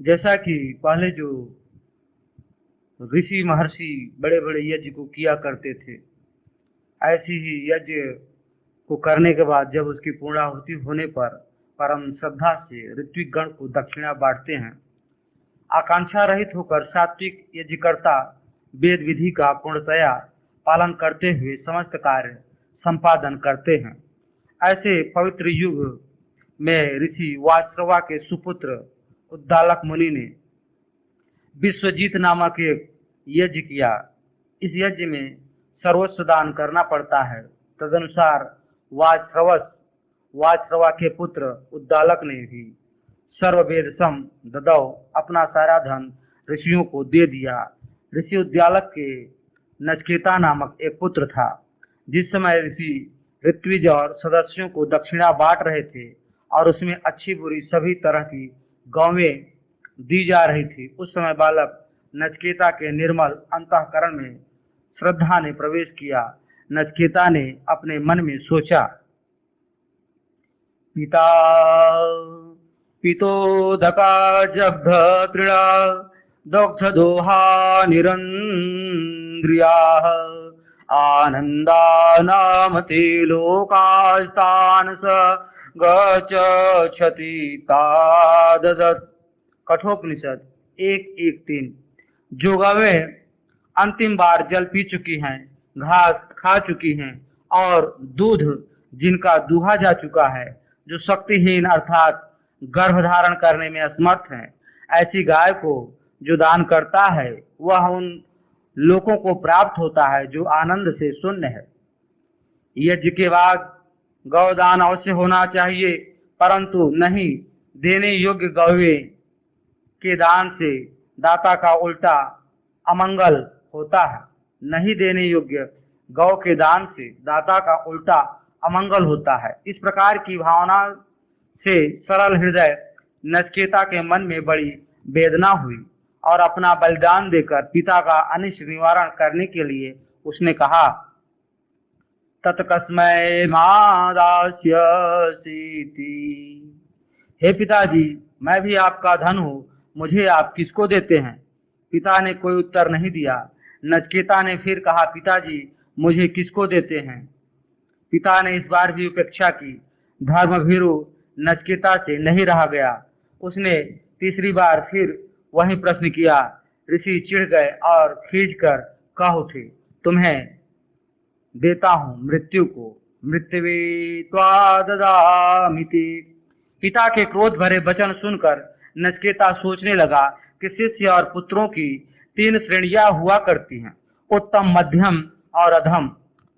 जैसा कि पहले जो ऋषि महर्षि बड़े बड़े यज्ञ को किया करते थे, ऐसी ही यज्ञ को करने के बाद जब उसकी पूर्णाहुति होने पर परम श्रद्धा से ऋत्विक गण को दक्षिणा बांटते हैं। आकांक्षा रहित होकर सात्विक यज्ञकर्ता वेद विधि का पूर्णतया पालन करते हुए समस्त कार्य संपादन करते हैं। ऐसे पवित्र युग में ऋषि वाश्रवा के सुपुत्र उद्दालक मुनि ने विश्वजीत नामक एक यज्ञ किया। इस यज्ञ में सर्वस्व दान करना पड़ता है। तदनुसार वाजश्रवा के पुत्र उद्दालक ने भी सर्ववेद सम ददौ अपना सारा धन ऋषियों को दे दिया। ऋषि उद्दालक के नचकेता नामक एक पुत्र था। जिस समय ऋषि ऋत्विज और सदस्यों को दक्षिणा बांट रहे थे और उसमें अच्छी बुरी सभी तरह की गौवें दी जा रही थी, उस समय बालक नचकेता के निर्मल अंतःकरण में श्रद्धा ने प्रवेश किया। नचकेता ने अपने मन में सोचा, पिता पितोदका जग्ध तृणा दग्ध दोहा निरंद्रिया आनंदा नाम ते लोकास्तान स गच्छति ताददत्। कठोपनिषद 1:1-3। जो गवें अंतिम बार जल पी चुकी हैं, घास खा चुकी हैं और दूध जिनका दूहा जा चुका है, जो शक्तिहीन अर्थात गर्भ धारण करने में असमर्थ हैं, ऐसी गाय को जो दान करता है वह उन लोगों को प्राप्त होता है जो आनंद से शून्य है। यज्ञ के बाद गौदान अवश्य होना चाहिए, परंतु नहीं देने योग्य गौवें के दान से दाता का उल्टा अमंगल होता है। नहीं देने योग्य गौ के दान से दाता का उल्टा अमंगल होता है। इस प्रकार की भावना से सरल हृदय नचकेता के मन में बड़ी वेदना हुई और अपना बलिदान देकर पिता का अनिष्ट निवारण करने के लिए उसने कहा, तत्कस्मै मादास्यसीति। हे पिताजी, मैं भी आपका धन हूँ, मुझे आप किसको देते हैं? पिता ने कोई उत्तर नहीं दिया। नचकेता ने फिर कहा, पिताजी मुझे किसको देते हैं? पिता ने इस बार भी उपेक्षा की। धर्मभीरु नचकेता से नहीं रहा गया। उसने तीसरी बार फिर वही प्रश्न किया। ऋषि चिढ़ गए और खींचकर कह उठे, तुम्हें देता हूँ मृत्यु को, मृत्युवे त्वाददामिति। पिता के क्रोध भरे वचन सुनकर नचकेता सोचने लगा कि शिष्य और पुत्रों की 3 श्रेणियां हुआ करती हैं, उत्तम, मध्यम और अधम।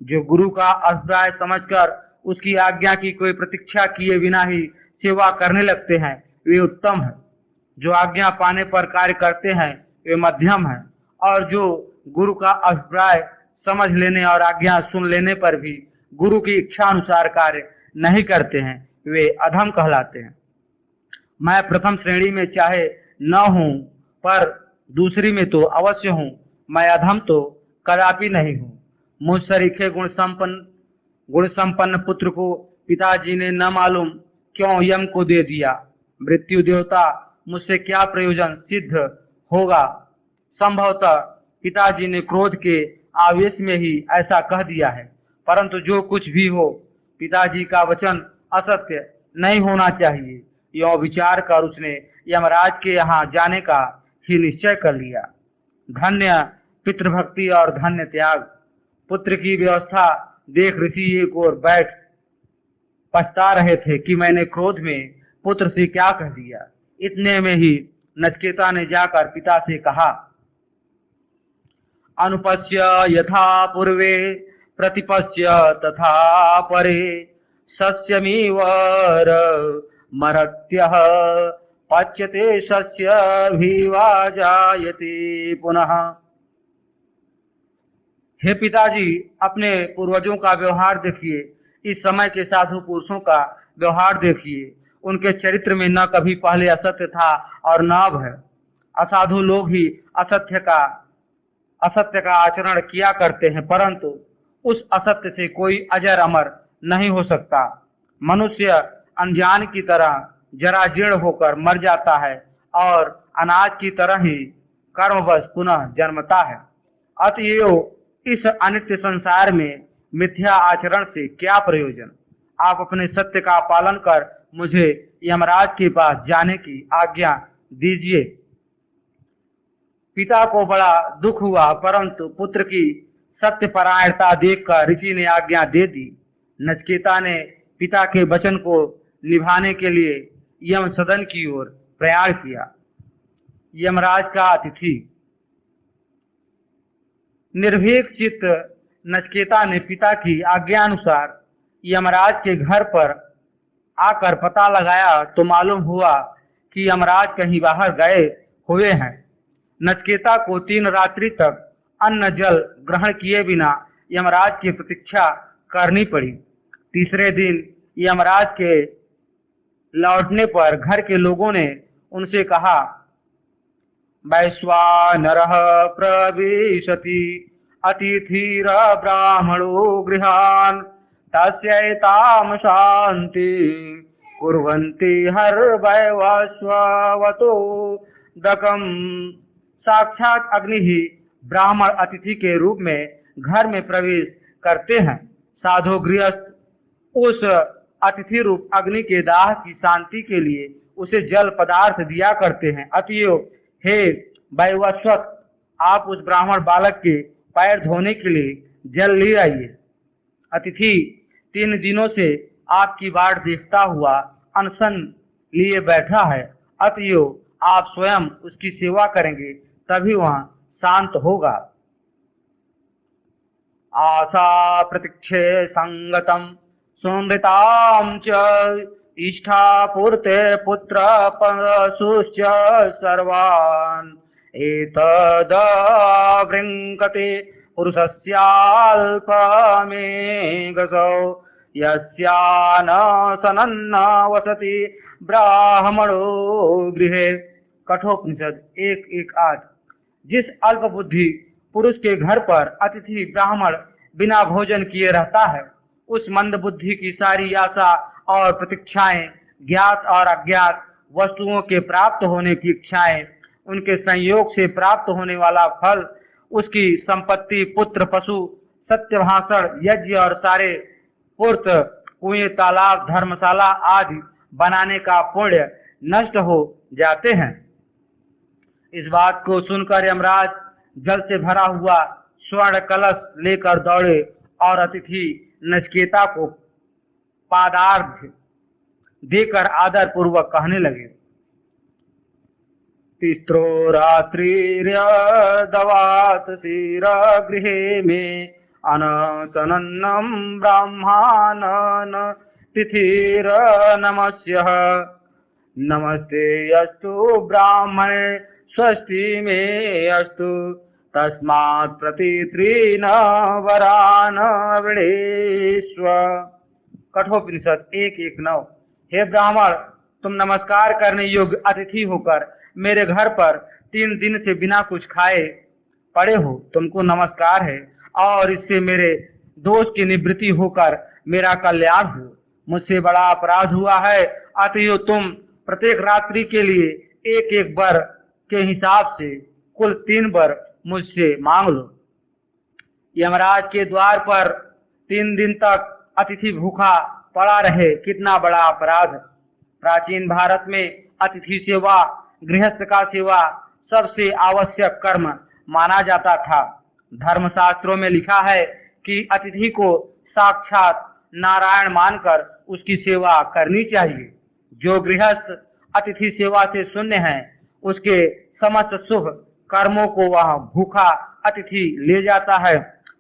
जो गुरु का अभिप्राय समझकर उसकी आज्ञा की कोई प्रतीक्षा किए बिना ही सेवा करने लगते हैं, वे उत्तम हैं। जो आज्ञा पाने पर कार्य करते हैं, वे मध्यम हैं। और जो गुरु का अभिप्राय समझ लेने और आज्ञा सुन लेने पर भी गुरु की इच्छा अनुसार कार्य नहीं करते हैं, वे अधम कहलाते हैं। मैं प्रथम श्रेणी में चाहे न हूँ, पर दूसरी में तो अवश्य हूँ। मैं अधम तो कदापि नहीं हूँ। मुझ सरीखे गुण संपन्न पुत्र को पिताजी ने न मालूम क्यों यम को दे दिया। मृत्यु देवता मुझसे क्या प्रयोजन सिद्ध होगा? संभवतः पिताजी ने क्रोध के आवेश में ही ऐसा कह दिया है, परंतु जो कुछ भी हो, पिताजी का वचन असत्य नहीं होना चाहिए। यह विचार कर उसने यमराज के यहाँ जाने का ही निश्चय कर लिया। धन्य पितृभक्ति और धन्य त्याग। पुत्र की व्यवस्था देख ऋषि एक ओर बैठ पछता रहे थे कि मैंने क्रोध में पुत्र से क्या कह दिया। इतने में ही नचकेता ने जाकर पिता से कहा, अनुपस्य यथा पूर्वे प्रतिपस्य तथा परे सस्यमीवर मरत्यः पच्यते सस्यभिवा जायते पुनः। हे पिताजी, अपने पूर्वजों का व्यवहार देखिए, इस समय के साधु पुरुषों का व्यवहार देखिए। उनके चरित्र में न कभी पहले असत्य था और न अब है। असाधु लोग ही असत्य का आचरण किया करते हैं, परंतु उस असत्य से कोई अजर अमर नहीं हो सकता। मनुष्य अनजान की तरह जरा जीर्ण होकर मर जाता है और अनाज की तरह ही कर्मवश पुनः जन्मता है। अतएव इस अनित्य संसार में मिथ्या आचरण से क्या प्रयोजन। आप अपने सत्य का पालन कर मुझे यमराज के पास जाने की आज्ञा दीजिए। पिता को बड़ा दुख हुआ, परंतु पुत्र की सत्यपरायणता देखकर ऋषि ने आज्ञा दे दी। नचिकेता ने पिता के वचन को निभाने के लिए यम सदन की ओर प्रयाण किया। यमराज का अतिथि। निर्भीक चित्त नचिकेता ने पिता की आज्ञानुसार यमराज के घर पर आकर पता लगाया तो मालूम हुआ कि यमराज कहीं बाहर गए हुए हैं। नचिकेता को 3 रात्रि तक अन्न जल ग्रहण किए बिना यमराज की प्रतीक्षा करनी पड़ी। तीसरे दिन यमराज के लौटने पर घर के लोगों ने उनसे कहा, वैश्वानरः प्रविशति अतिथिर ब्राह्मणो गृहान् तस्यैतां शान्ति कुर्वन्ति हर वैश्वावतो दकम्। साक्षात अग्नि ही ब्राह्मण अतिथि के रूप में घर में प्रवेश करते हैं। साधु गृहस्थ उस अतिथि रूप अग्नि के दाह की शांति के लिए उसे जल पदार्थ दिया करते हैं। अतएव हे वैवस्वत, आप उस ब्राह्मण बालक के पैर धोने के लिए जल ले आइए। अतिथि 3 दिनों से आपकी बाट देखता हुआ अनशन लिए बैठा है। अतएव आप स्वयं उसकी सेवा करेंगे तभी वह शांत होगा। आशा प्रतीक्षे संगतम सुमृतां च इष्टापूर्ते पुत्र पशुश्च सर्वान् एतद् वृङ्कते पुरुषस्याल्पमेघसौ यस्यानशनन्न वसति ब्राह्मणो गृहे। कठोपनिषद 1:1-8। जिस अल्प बुद्धि पुरुष के घर पर अतिथि ब्राह्मण बिना भोजन किए रहता है, उस मंद बुद्धि की सारी आशा और प्रतीक्षाएं, ज्ञात और अज्ञात वस्तुओं के प्राप्त होने की इच्छाएं, उनके संयोग से प्राप्त होने वाला फल, उसकी संपत्ति, पुत्र, पशु, सत्य भाषण, यज्ञ और सारे पूर्त, कुएं, तालाब, धर्मशाला आदि बनाने का पुण्य नष्ट हो जाते हैं। इस बात को सुनकर यमराज जल से भरा हुआ स्वर्ण कलश लेकर दौड़े और अतिथि नचिकेता को पादार्घ्य देकर आदर पूर्वक कहने लगे, तिस्रो रात्रिर्यदवात शिर गृहे में अनशनन्नं ब्राह्मणान् तिथिर नमस्यः। नमस्ते अस्तु ब्राह्मणे स्वस्ति मे अस्तु तस्मात् प्रतित्रीन् वरान् वृणीष्व। कठोपनिषद 1:1-9। हे ब्राह्मण, तुम नमस्कार करने योग्य अतिथि होकर मेरे घर पर 3 दिन से बिना कुछ खाए पड़े हो। तुमको नमस्कार है और इससे मेरे दोष की निवृत्ति होकर मेरा कल्याण हो। मुझसे बड़ा अपराध हुआ है, अतएव तुम प्रत्येक रात्रि के लिए 1-1 वर के हिसाब से कुल 3 वर मुझसे मांग लो। यमराज के द्वार पर 3 दिन तक अतिथि भूखा पड़ा रहे, कितना बड़ा अपराध। प्राचीन भारत में अतिथि सेवा, गृहस्थ का सेवा सबसे आवश्यक कर्म माना जाता था। धर्मशास्त्रों में लिखा है कि अतिथि को साक्षात नारायण मानकर उसकी सेवा करनी चाहिए। जो गृहस्थ अतिथि सेवा से शून्य है, उसके समस्त शुभ कर्मों को वह भूखा अतिथि ले जाता है।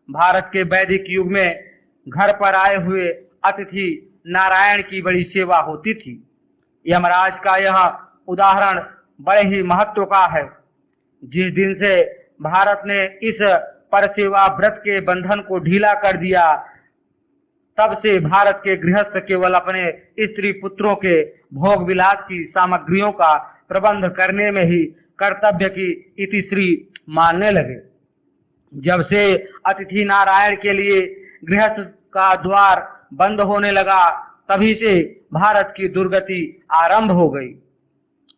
भारत के वैदिक युग में घर पर आए हुए अतिथि नारायण की बड़ी सेवा होती थी। यमराज का यह उदाहरण बड़े ही महत्व का है। जिस दिन से भारत ने इस परसेवा व्रत के बंधन को ढीला कर दिया, तब से भारत के गृहस्थ केवल अपने स्त्री पुत्रों के भोग विलास की सामग्रियों का प्रबंध करने में ही कर्तव्य की इतिश्री मानने लगे। जब से अतिथि नारायण के लिए गृहस्थ का द्वार बंद होने लगा, तभी से भारत की दुर्गति आरंभ हो गई।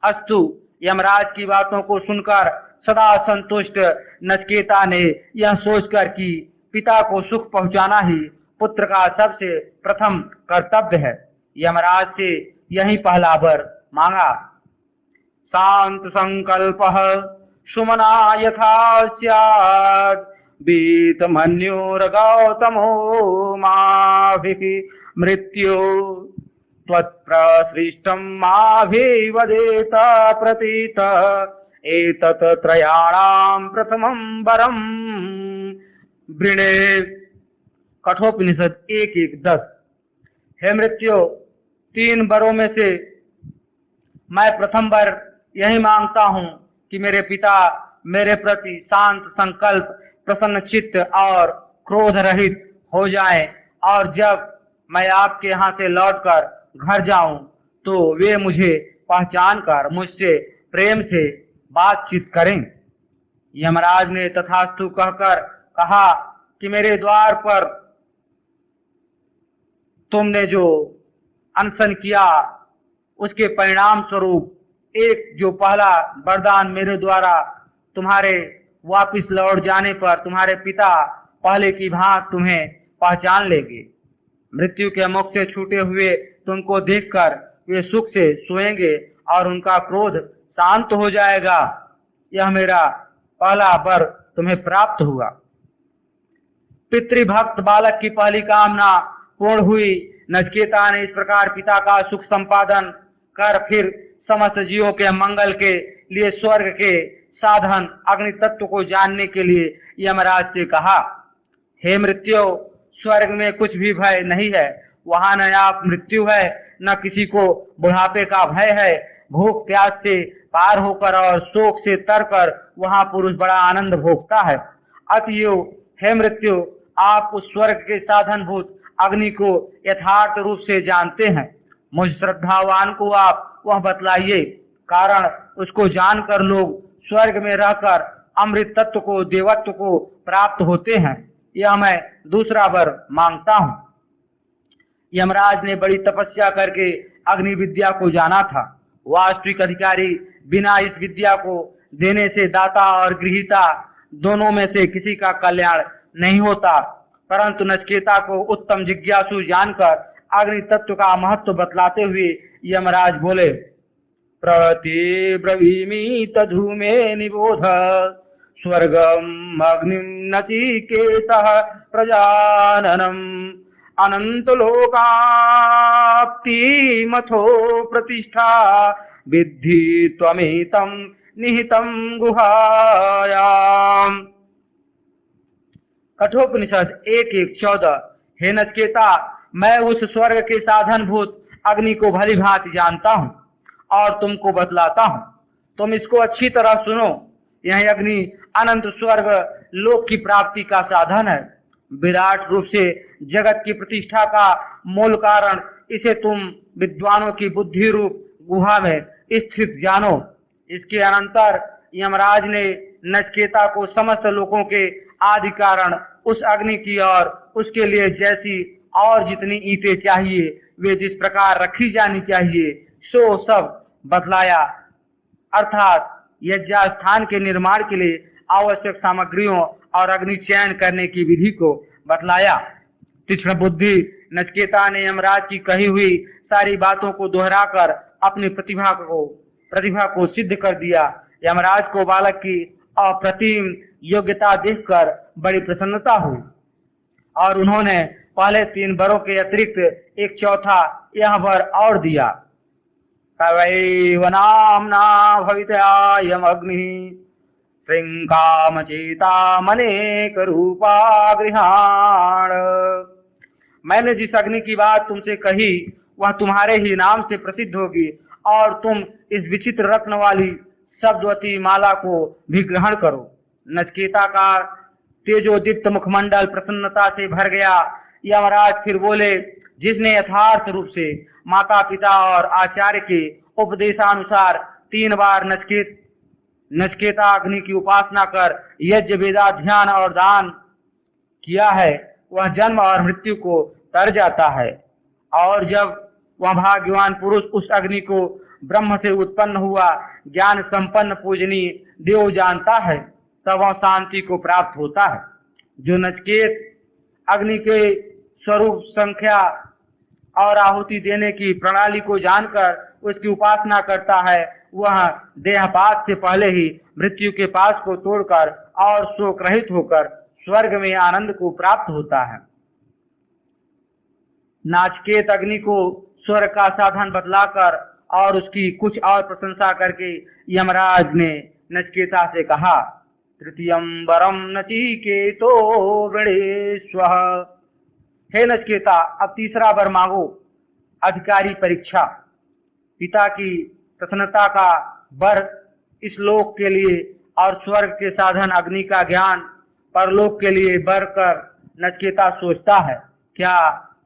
अस्तु, यमराज की बातों को सुनकर सदा संतुष्ट नचिकेता ने यह सोचकर कि पिता को सुख पहुंचाना ही पुत्र का सबसे प्रथम कर्तव्य है, यमराज से यही पहला वर मांगा। शांत संकल्पः सुमना यथा स्यात् बीतमन्योरगौतमो माभिः मृत्यु त्वत्प्रसृष्टं माभिवदेत प्रतीत एतत् त्रयाणां प्रथमं वरम् वृणे। कठोपनिषद 1:1-10। हे मृत्यु, 3 वरों में से मैं प्रथम वर यही मांगता हूँ कि मेरे पिता मेरे प्रति शांत संकल्प, प्रसन्न चित्त और क्रोध रहित हो जाएं, और जब मैं आपके यहाँ से लौटकर घर जाऊं तो वे मुझे पहचान कर मुझसे प्रेम से बातचीत करें। यमराज ने तथास्तु कहकर कहा कि मेरे द्वार पर तुमने जो अनशन किया उसके परिणाम स्वरूप एक जो पहला वरदान मेरे द्वारा तुम्हारे वापिस लौट जाने पर तुम्हारे पिता पहले की भांति तुम्हें पहचान लेंगे। मृत्यु के मुख से छूटे हुए तुमको देखकर वे सुख से सोएंगे और उनका क्रोध शांत हो जाएगा। यह मेरा पहला वर तुम्हें प्राप्त हुआ। पितृभक्त बालक की पहली कामना पूर्ण हुई। नचिकेता ने इस प्रकार पिता का सुख संपादन कर फिर समस्त जीवों के मंगल के लिए स्वर्ग के साधन अग्नि तत्व को जानने के लिए यमराज से कहा। हे मृत्यु, स्वर्ग में कुछ भी भय नहीं है। वहां न आप मृत्यु है, न किसी को बुढ़ापे का भय है। भूख प्यास से पार होकर और शोक से तरकर वहां पुरुष बड़ा आनंद भोगता है। अतएव हे मृत्यु, आप उस स्वर्ग के साधनभूत अग्नि को यथार्थ रूप से जानते हैं। मुझ श्रद्धावान को आप वह बतलाइए, कारण उसको जानकर लोग स्वर्ग में रहकर अमृत तत्व को, देवत्व को प्राप्त होते हैं। यह मैं दूसरा वर मांगता हूँ। यमराज ने बड़ी तपस्या करके अग्नि विद्या को जाना था। वास्तविक अधिकारी बिना इस विद्या को देने से दाता और गृहीता दोनों में से किसी का कल्याण नहीं होता। परंतु नचिकेता को उत्तम जिज्ञासु जानकर अग्नि तत्व का महत्व बतलाते हुए यमराज बोले, प्रति ब्रवीमि तधूमे निबोध स्वर्गम अग्निम नचिकेतः प्रजाननम अनंत लोकाप्ति मथो प्रतिष्ठा विद्धि त्वमेतं निहितं गुहायाम। कठोपनिषद 1:1-14। हे नचिकेता, मैं उस स्वर्ग के साधनभूत अग्नि को भली भांति जानता हूँ और तुमको बतलाता हूँ। तुम इसको अच्छी तरह सुनो। यह अग्नि अनंत स्वर्ग लोक की प्राप्ति का साधन है। विराट रूप से जगत की प्रतिष्ठा का मूल कारण इसे तुम विद्वानों की बुद्धि रूप गुहा में स्थित जानो। इसके अनंतर यमराज ने नचिकेता को समस्त लोकों के आदि कारण उस अग्नि की और उसके लिए जैसी और जितनी ईंटें चाहिए वे जिस प्रकार रखी जानी चाहिए सो सब बतलाया। अर्थात यज्ञस्थान के निर्माण के लिए आवश्यक सामग्रियों और अग्नि चयन करने की विधि को बतलाया। तीक्ष्ण बुद्धि नचिकेता ने यमराज की कही हुई सारी बातों को दोहराकर अपनी प्रतिभा को सिद्ध कर दिया। यमराज को बालक की अप्रतिम योग्यता देखकर बड़ी प्रसन्नता हुई और उन्होंने पहले 3 वरों के अतिरिक्त एक चौथा यह वर और दिया। तवैव नाम्ना भवितयायम अग्नि श्रृंकामचेता मनेक रूपा गृहाण। मैंने जिस अग्नि की बात तुमसे कही वह तुम्हारे ही नाम से प्रसिद्ध होगी और तुम इस विचित्र रत्न वाली शब्दवती माला को भी ग्रहण करो। नचिकेता का तेजोदीप्त मुखमंडल प्रसन्नता से भर गया। यमराज फिर बोले, जिसने यथार्थ रूप से माता पिता और आचार्य के उपदेशानुसार 3 बार नचिकेता अग्नि की उपासना कर यज्ञ वेदाध्यान और दान किया है वह जन्म और मृत्यु को तर जाता है। और जब वह भाग्यवान पुरुष उस अग्नि को ब्रह्म से उत्पन्न हुआ ज्ञान संपन्न पूजनीय देव जानता है, तब वह शांति को प्राप्त होता है। जो नचिकेत अग्नि के स्वरूप, संख्या और आहुति देने की प्रणाली को जानकर उसकी उपासना करता है, वह देहपात से पहले ही मृत्यु के पास को तोड़कर और शोक रहित होकर स्वर्ग में आनंद को प्राप्त होता है। नाचिकेत अग्नि को स्वर्ग का साधन बतलाकर और उसकी कुछ और प्रशंसा करके यमराज ने नचिकेता से कहा, तृतीयं वरम नचिकेतो वृणेष्वः। हे नचिकेता, अब तीसरा वर मांगो, अधिकारी परीक्षा। पिता की प्रसन्नता का वर इस लोक के लिए और स्वर्ग के साधन अग्नि का ज्ञान परलोक के लिए वर कर नचिकेता सोचता है, क्या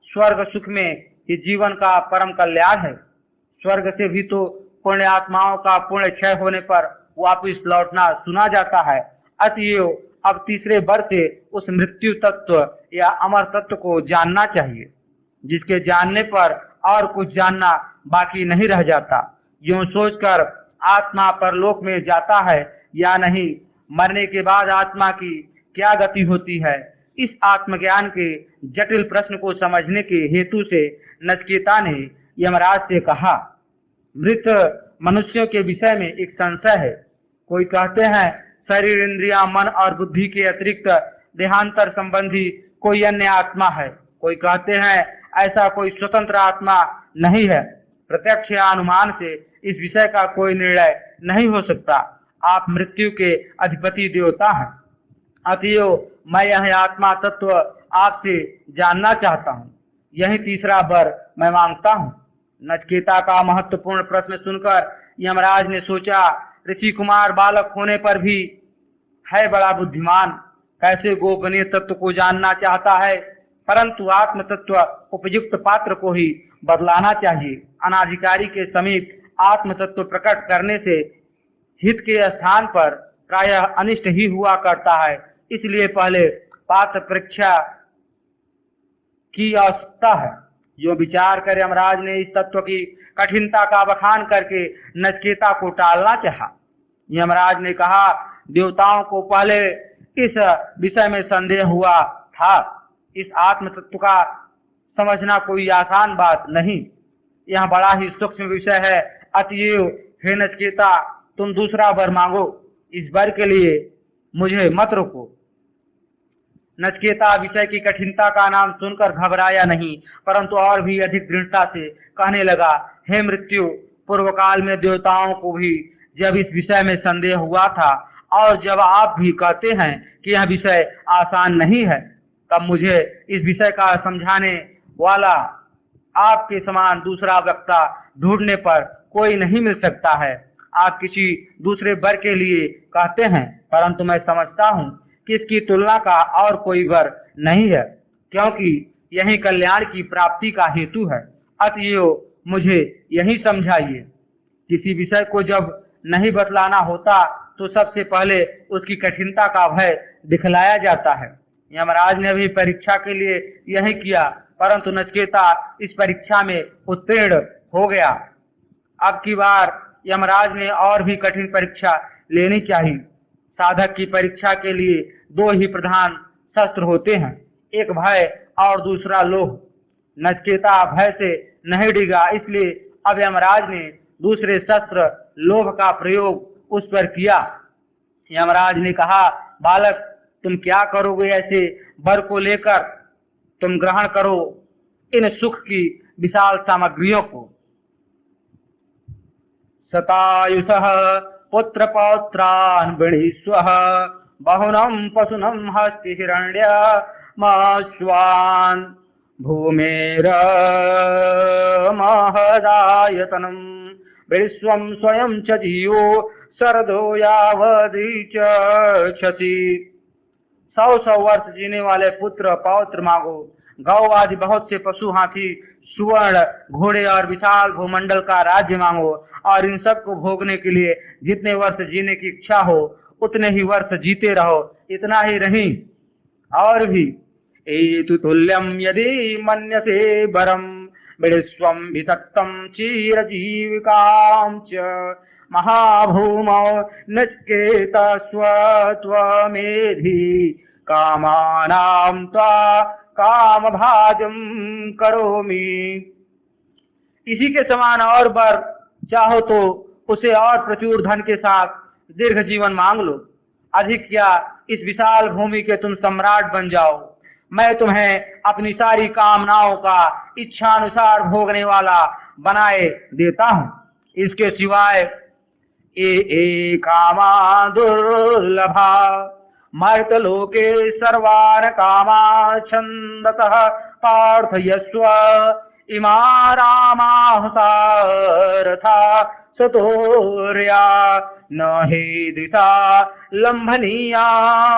स्वर्ग सुख में ये जीवन का परम कल्याण है? स्वर्ग से भी तो पुण्य आत्माओं का पुण्य क्षय होने पर वापिस लौटना सुना जाता है। अतएव अब तीसरे वर से उस मृत्यु तत्व या अमर तत्व को जानना चाहिए, जिसके जानने पर और कुछ जानना बाकी नहीं रह जाता। यूं सोचकर आत्मा परलोक में जाता है या नहीं, मरने के बाद आत्मा की क्या गति होती है, इस आत्मज्ञान के जटिल प्रश्न को समझने के हेतु से नचिकेता ने यमराज से कहा, मृत मनुष्यों के विषय में एक संशय है। कोई कहते हैं शरीर, इंद्रिया, मन और बुद्धि के अतिरिक्त देहांतर संबंधी कोई अन्य आत्मा है। कोई कहते हैं ऐसा कोई स्वतंत्र आत्मा नहीं है। प्रत्यक्ष या अनुमान से इस विषय का कोई निर्णय नहीं हो सकता। आप मृत्यु के अधिपति देवता हैं, अतएव मैं यह आत्मा तत्व आपसे जानना चाहता हूँ। यही तीसरा वर मैं मांगता हूँ। नचिकेता का महत्वपूर्ण प्रश्न सुनकर यमराज ने सोचा, ऋषि कुमार बालक होने पर भी है बड़ा बुद्धिमान, कैसे गोपनीय तत्व को जानना चाहता है, परंतु आत्म तत्व उपयुक्त पात्र को ही बदलाना चाहिए। अनाधिकारी के समीप आत्म तत्व प्रकट करने से हित के स्थान पर प्रायः अनिष्ट ही हुआ करता है। इसलिए पहले पात्र परीक्षा की आवश्यकता है। जो विचार कर यमराज ने इस तत्व की कठिनता का बखान करके नचिकेता को टालना चाहा। यमराज ने कहा, देवताओं को पहले इस विषय में संदेह हुआ था। इस आत्म तत्व का समझना कोई आसान बात नहीं, यह बड़ा ही सूक्ष्म विषय है। अतएव हे नचिकेता, तुम दूसरा वर मांगो। इस वर के लिए मुझे मत रोको। नचिकेता विषय की कठिनता का नाम सुनकर घबराया नहीं, परंतु और भी अधिक दृढ़ता से कहने लगा, हे मृत्यु, पूर्व काल में देवताओं को भी जब इस विषय में संदेह हुआ था और जब आप भी कहते हैं कि यह विषय आसान नहीं है, तब मुझे इस विषय का समझाने वाला आपके समान दूसरा वक्ता ढूंढने पर कोई नहीं मिल सकता है। आप किसी दूसरे वर के लिए कहते हैं, परंतु मैं समझता हूँ कि इसकी तुलना का और कोई वर नहीं है, क्योंकि यही कल्याण की प्राप्ति का हेतु है। अतएव मुझे यही समझाइए। किसी विषय को जब नहीं बतलाना होता तो सबसे पहले उसकी कठिनता का भय दिखलाया जाता है। यमराज ने भी परीक्षा के लिए यही किया, परंतु नचिकेता इस परीक्षा में उत्तीर्ण हो गया। अब की बार यमराज ने और भी कठिन परीक्षा लेनी चाहिए। साधक की परीक्षा के लिए दो ही प्रधान शस्त्र होते हैं, एक भय और दूसरा लोभ। नचिकेता भय से नहीं डिगा, इसलिए अब यमराज ने दूसरे शस्त्र लोभ का प्रयोग उस पर किया। यमराज ने कहा, बालक, तुम क्या करोगे? ऐसे वर को लेकर तुम ग्रहण करो इन सुख की विशाल सामग्रियों को। शतायुषः पुत्र पौत्रान् वृणीष्वः बहुनं पशुनं हस्ति हिरण्य माश्वान् भूमेर महदायतनं विश्वं स्वयं च जीवो शरदो यावदि च क्षति। 100 वर्ष जीने वाले पुत्र पौत्र मांगो, गौ आदि बहुत से पशु, हाथी, सुवर्ण, घोड़े और विशाल भूमंडल का राज्य मांगो, और इन सब को भोगने के लिए जितने वर्ष जीने की इच्छा हो उतने ही वर्ष जीते रहो। इतना ही नहीं, और भी एतु तुल्यम यदि मन्यसे वरम विश्वं वितक्तं चिरजीविकां च महाभूमौ नचिकेतस्त्वमेधि कामानां त्वा कामभाजं करोमि। इसी के समान और वर चाहो तो उसे और प्रचुर धन के साथ दीर्घ जीवन मांग लो। अधिक क्या, इस विशाल भूमि के तुम सम्राट बन जाओ। मैं तुम्हें अपनी सारी कामनाओं का इच्छानुसार भोगने वाला बनाए देता हूँ। इसके सिवाय ये कामा दुर्लभा मर्तलोके सर्वान् कामा छन्दतः पार्थयस्व इमा रामाः सारथा सतोर्या न हीदृता लम्भनीया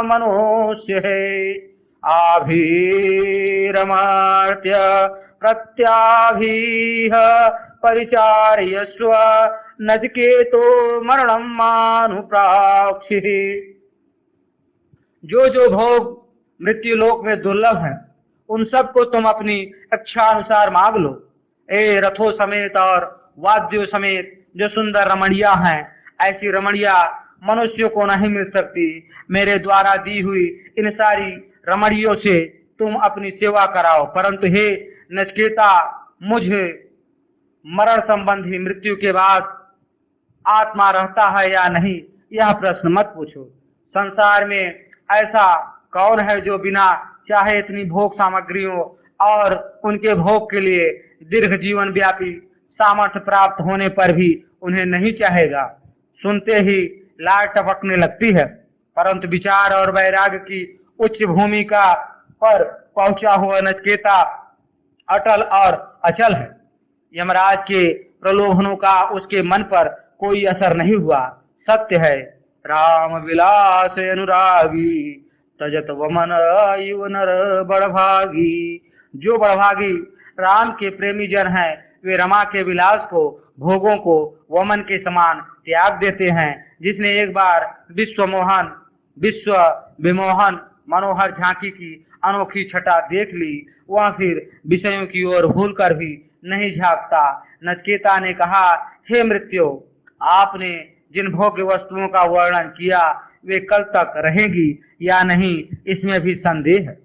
मनुष्य आभिरमर्त्य प्रत्याभिः परिचारयस्व नचिकेतो मरणं मानुप्राक्षिः। जो जो भोग मृत्यु लोक में दुर्लभ हैं उन सब को तुम अपनी इच्छानुसार मांग लो। ए रथों समेत और वाद्यों समेत जो सुंदर रमणिया हैं, ऐसी रमणिया मनुष्य को नहीं मिल सकती। मेरे द्वारा दी हुई इन सारी रमणियों से तुम अपनी सेवा कराओ। परंतु हे नचिकेता, मुझे मरण संबंधी मृत्यु के बाद आत्मा रहता है या नहीं, यह प्रश्न मत पूछो। संसार में ऐसा कौन है जो बिना चाहे इतनी भोग सामग्रियों और उनके भोग के लिए दीर्घ जीवन व्यापी सामर्थ्य प्राप्त होने पर भी उन्हें नहीं चाहेगा। सुनते ही लाट टपकने लगती है। परंतु विचार और वैराग्य की उच्च भूमिका पर पहुंचा हुआ नचिकेता अटल और अचल है। यमराज के प्रलोभनों का उसके मन पर कोई असर नहीं हुआ। सत्य है, राम विलास अनुरागी तजत वमन युव नर बड़भागी। जो बड़भागी राम के प्रेमी जन हैं, वे रमा के विलास को, भोगों को वमन के समान त्याग देते हैं। जिसने एक बार विश्व विमोहन मनोहर झांकी की अनोखी छटा देख ली, वह फिर विषयों की ओर भूल कर भी नहीं झांकता। नचिकेता ने कहा, हे मृत्यु, आपने जिन भोग्य वस्तुओं का वर्णन किया वे कल तक रहेंगी या नहीं, इसमें भी संदेह है।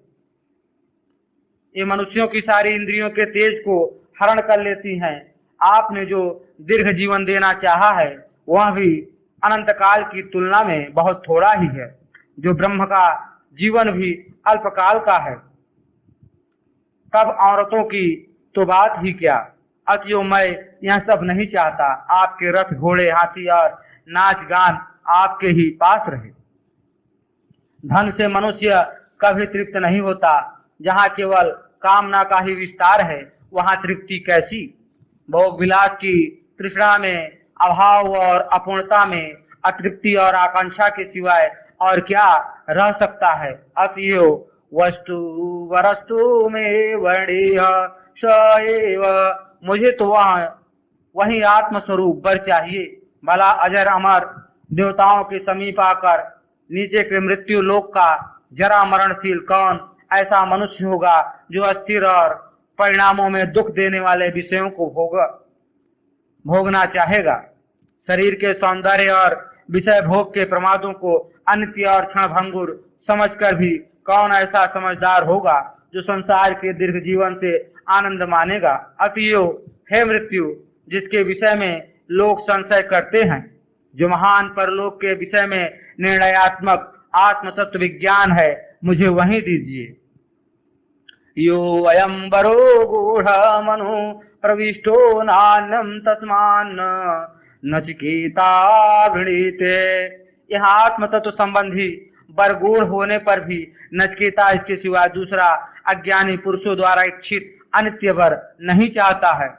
ये मनुष्यों की सारी इंद्रियों के तेज को हरण कर लेती हैं। आपने जो दीर्घ जीवन देना चाहा है वह भी अनंत काल की तुलना में बहुत थोड़ा ही है। जो ब्रह्म का जीवन भी अल्पकाल का है, तब औरतों की तो बात ही क्या। अतएव मैं यह सब नहीं चाहता। आपके रथ घोड़े हाथी और नाच गान आपके ही पास रहे। धन से मनुष्य कभी तृप्त नहीं होता। जहाँ केवल कामना का ही विस्तार है वहाँ तृप्ति कैसी। भोग विलास की तृष्णा में, अभाव और अपूर्णता में अतृप्ति और आकांक्षा के सिवाय और क्या रह सकता है। अतएव वस्तु वरस्तु में वर्णीय सएव, मुझे तो वही आत्मस्वरूप वर चाहिए। भला अजर अमर देवताओं के समीप आकर नीचे के मृत्यु लोक का जरा मरणशील कौन ऐसा मनुष्य होगा जो अस्थिर और परिणामों में दुख देने वाले विषयों को भोगना चाहेगा। शरीर के सौंदर्य और विषय भोग के प्रमादों को अनित्य और क्षणभंगुर समझकर भी कौन ऐसा समझदार होगा जो संसार के दीर्घ जीवन से आनंद मानेगा। अतएव हे मृत्यु, जिसके विषय में लोग संशय करते हैं, जो महान परलोक के विषय में निर्णयात्मक आत्म तत्व विज्ञान है, मुझे वही दीजिए। यो अयं वरो गूढ़ मनु प्रविष्टो नान्यं तस्मान्न नचिकेता गृणीते। यह आत्म तत्व संबंधी बरगूढ़ होने पर भी नचिकेता इसके सिवा दूसरा अज्ञानी पुरुषों द्वारा इच्छित अनित्य वर नहीं चाहता है।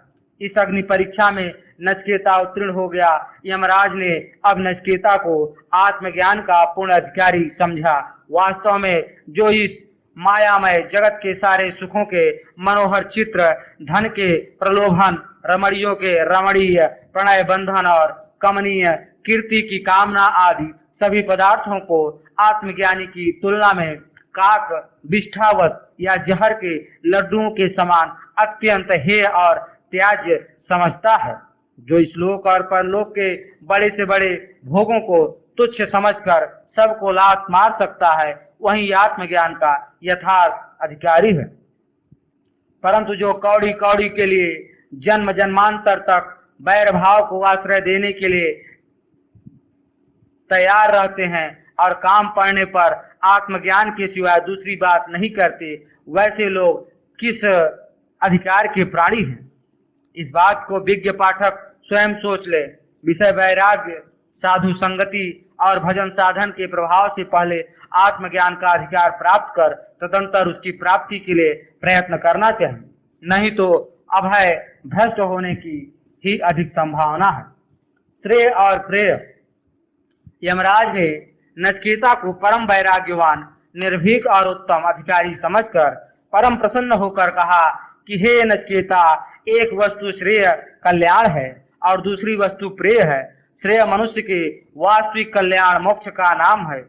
इस अग्नि परीक्षा में नचिकेता उत्तीर्ण हो गया। यमराज ने अब नचिकेता को आत्मज्ञान का पूर्ण अधिकारी समझा। वास्तव में जो इस मायामय जगत के सारे सुखों के मनोहर चित्र, धन के प्रलोभन, रमणियों के रमणीय प्रणय बंधन और कमनीय कीर्ति की कामना आदि सभी पदार्थों को आत्मज्ञानी की तुलना में काक विष्ठावत या जहर के लड्डुओं के समान अत्यंत हेय और त्याज्य समझता है। जो इस लोक और परलोक के बड़े से बड़े भोगों को तुच्छ समझकर सबको लात मार सकता है, वही आत्मज्ञान का यथार्थ अधिकारी है। परंतु जो कौड़ी कौड़ी के लिए जन्म जन्मांतर तक बैर भाव को आश्रय देने के लिए तैयार रहते हैं और काम पड़ने पर आत्मज्ञान के सिवाय दूसरी बात नहीं करते, वैसे लोग किस अधिकार के प्राणी हैं? इस बात को विज्ञ पाठक स्वयं सोच ले। विषय वैराग्य, साधु संगति और भजन साधन के प्रभाव से पहले आत्मज्ञान का अधिकार प्राप्त कर तदंतर उसकी प्राप्ति के लिए प्रयत्न करना चाहिए, नहीं तो अभय भ्रष्ट होने की ही अधिक संभावना है। श्रेय और प्रेय। यमराज ने नचिकेता को परम वैराग्यवान, निर्भीक और उत्तम अधिकारी समझकर परम प्रसन्न होकर कहा कि हे नचिकेता, एक वस्तु श्रेय कल्याण है और दूसरी वस्तु प्रेय है। श्रेय मनुष्य के वास्तविक कल्याण मोक्ष का नाम है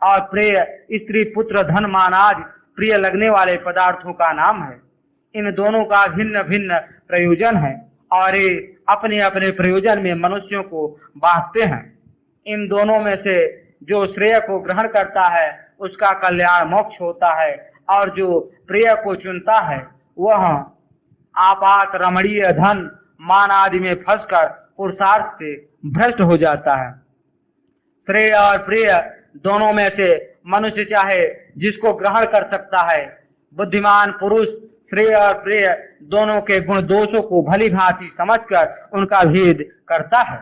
और प्रेय स्त्री पुत्र धन मानादि प्रिय लगने वाले पदार्थों का नाम है। इन दोनों का भिन्न भिन्न प्रयोजन है और ये अपने अपने प्रयोजन में मनुष्यों को बांटते हैं। इन दोनों में से जो श्रेय को ग्रहण करता है उसका कल्याण मोक्ष होता है और जो प्रिय को चुनता है वह आपात रमणीय धन मान आदि में फंसकर पुरुषार्थ से भ्रष्ट हो जाता है। श्रेय और प्रिय दोनों में से मनुष्य चाहे जिसको ग्रहण कर सकता है। बुद्धिमान पुरुष श्रेय और प्रिय दोनों के गुण दोषों को भली भांति समझकर उनका भेद करता है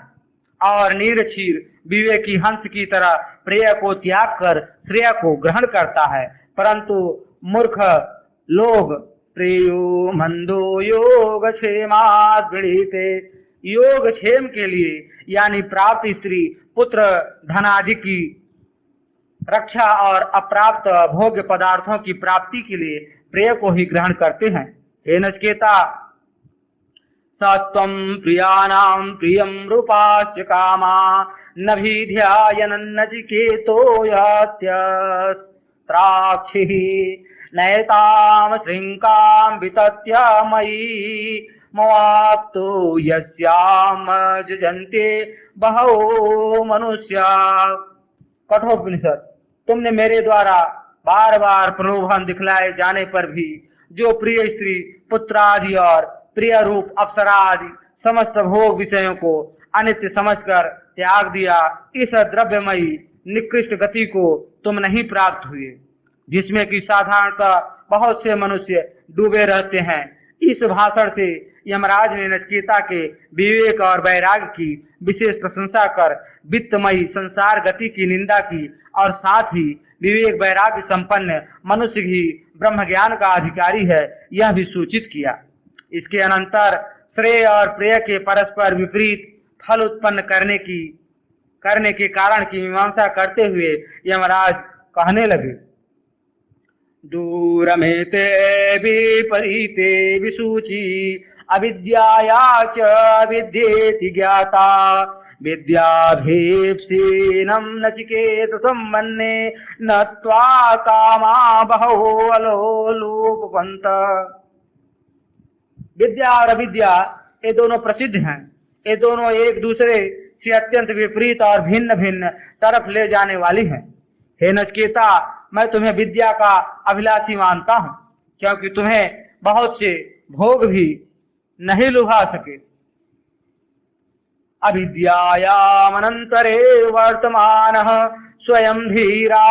और निरक्षीर विवेकी हंस की तरह प्रिय को त्याग कर श्रेय को ग्रहण करता है। परंतु मूर्ख लोग प्रेयो मंदो योग क्षेमात् गृहीते, योग क्षेम के लिए यानी प्राप्त स्त्री पुत्र धनादि की रक्षा और अप्राप्त भोग्य पदार्थों की प्राप्ति के लिए प्रिय को ही ग्रहण करते हैं। हे नचिकेता, सत्वं प्रियाणां प्रियं रूपाश्च कामा नभिध्यायन् नचिकेतो यत्यस्त्राक्षिः नैतां श्रृंकां वितत्य मयि मवाप्तो यस्याम जजन्ते बहवो मनुष्या। कठोपनिषद। तुमने मेरे द्वारा बार बार प्रलोभन दिखलाए जाने पर भी जो प्रिय स्त्री पुत्रादि और प्रिय रूप अप्सरा आदि समस्त भोग विषयों को अनित्य समझकर त्याग दिया, इस द्रव्यमयी निकृष्ट गति को तुम नहीं प्राप्त हुए जिसमें कि साधारणतः बहुत से मनुष्य डूबे रहते हैं। इस भाषण से यमराज ने नचिकेता के विवेक और वैराग्य की विशेष प्रशंसा कर वित्तमयी संसार गति की निंदा की और साथ ही विवेक वैराग्य संपन्न मनुष्य ही ब्रह्म ज्ञान का अधिकारी है यह भी सूचित किया। इसके अनंतर श्रेय और प्रेय के परस्पर विपरीत फल उत्पन्न करने के कारण की मीमांसा करते हुए यमराज कहने लगे, दूरमेते विपरीते विसूची अविद्याया च विद्येति ज्ञाता विद्याभीप्सिनं नचिकेत सम्मन्ये नत्वा कामा बहवो अलोलुपन्त। विद्या और अविद्या ये दोनों प्रसिद्ध हैं। ये दोनों एक दूसरे से अत्यंत विपरीत और भिन्न भिन्न तरफ ले जाने वाली हैं। हे नचिकेता, मैं तुम्हें विद्या का अभिलाषी मानता हूँ क्योंकि तुम्हें बहुत से भोग भी नहीं लुभा सके। अविद्यायामनंतरे वर्तमानः स्वयं धीरा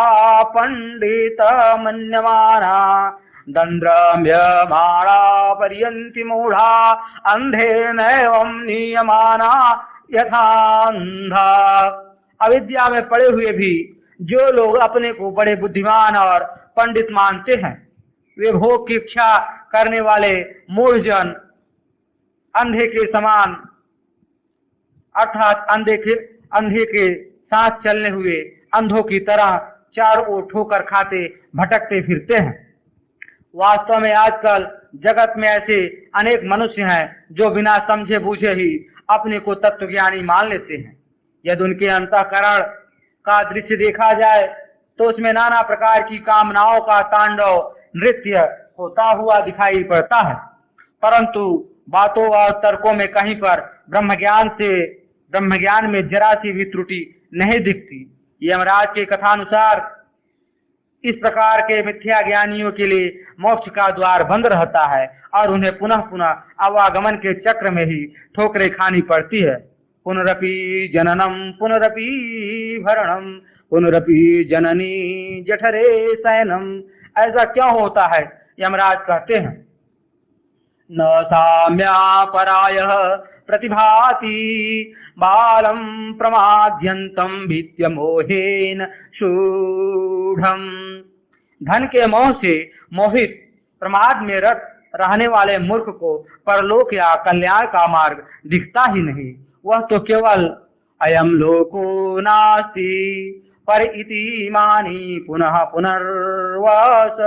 पंडित मन्यमाना दंद्रम्यमाणा पर्यन्ति मूढ़ा अंधे नैवं नियमाना यथांधा। अविद्या में पड़े हुए भी जो लोग अपने को बड़े बुद्धिमान और पंडित मानते हैं वे भोग की इच्छा करने वाले मूढ़जन अंधे के समान अर्थात अंधे के साथ चलने हुए अंधों की तरह चारों ओर ठोकर खाते भटकते फिरते हैं। वास्तव में आजकल जगत में ऐसे अनेक मनुष्य हैं जो बिना समझे बूझे ही अपने को तत्वज्ञानी मान लेते हैं। यदि उनके अंतःकरण का दृश्य देखा जाए तो उसमें नाना प्रकार की कामनाओं का तांडव नृत्य होता हुआ दिखाई पड़ता है। परंतु बातों और तर्कों में कहीं पर ब्रह्मज्ञान में जरा सी भी त्रुटि नहीं दिखती। यमराज के कथानुसार इस प्रकार के मिथ्या ज्ञानियों के लिए मोक्ष का द्वार बंद रहता है और उन्हें पुनः पुनः आवागमन के चक्र में ही ठोकरें खानी पड़ती है। पुनरपि जननम पुनरपि भरणम पुनरपि जननी जठरे शयनम। ऐसा क्यों होता है? यमराज कहते हैं, न साम्या परायः प्रतिभाति बालम प्रमाद्यंतम भित्य मोहेन शूढ़म। धन के मोह से मोहित प्रमाद में रत रहने वाले मूर्ख को परलोक या कल्याण का मार्ग दिखता ही नहीं। वह तो केवल अयम लोको नास्ति पर इति मानी पुनः पुनर्वस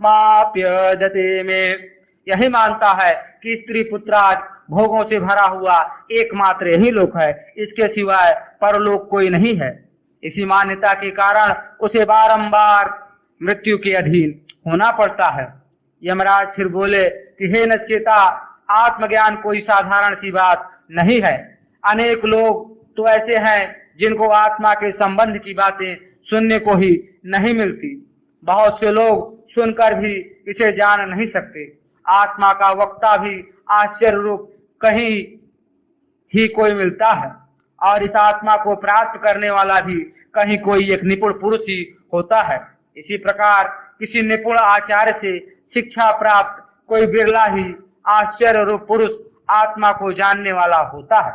माप्यजते में यही मानता है कि स्त्री पुत्राद भोगों से भरा हुआ एकमात्र यही लोक है, इसके सिवाय परलोक कोई नहीं है। इसी मान्यता के कारण उसे बारंबार मृत्यु के अधीन होना पड़ता है। यमराज फिर बोले कि हे नचिकेता, आत्मज्ञान कोई साधारण सी बात नहीं है। अनेक लोग तो ऐसे हैं जिनको आत्मा के संबंध की बातें सुनने को ही नहीं मिलती। बहुत से लोग सुनकर भी इसे जान नहीं सकते। आत्मा का वक्ता भी आश्चर्य रूप कहीं ही कोई मिलता है और इस आत्मा को प्राप्त करने वाला भी कहीं कोई एक निपुण पुरुष ही होता है। इसी प्रकार किसी निपुण आचार्य से शिक्षा प्राप्त कोई बिरला ही आश्चर्य रूप पुरुष आत्मा को जानने वाला होता है।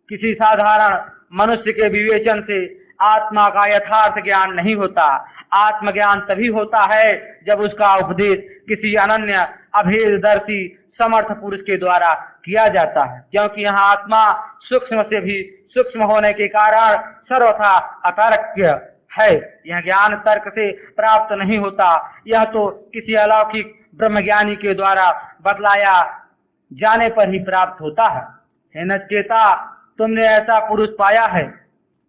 किसी साधारण मनुष्य के विवेचन से आत्मा का यथार्थ ज्ञान नहीं होता। आत्मज्ञान तभी होता है जब उसका उपदेश किसी अनन्य अभेददर्शी समर्थ पुरुष के द्वारा किया जाता है, क्योंकि यहाँ आत्मा सूक्ष्म से भी सूक्ष्म होने के कारण सर्वथा अतर्क्य है। यह ज्ञान तर्क से प्राप्त नहीं होता, यह तो किसी अलौकिक ब्रह्मज्ञानी के द्वारा बतलाया जाने पर ही प्राप्त होता है। हे नचिकेता, तुमने ऐसा पुरुष पाया है।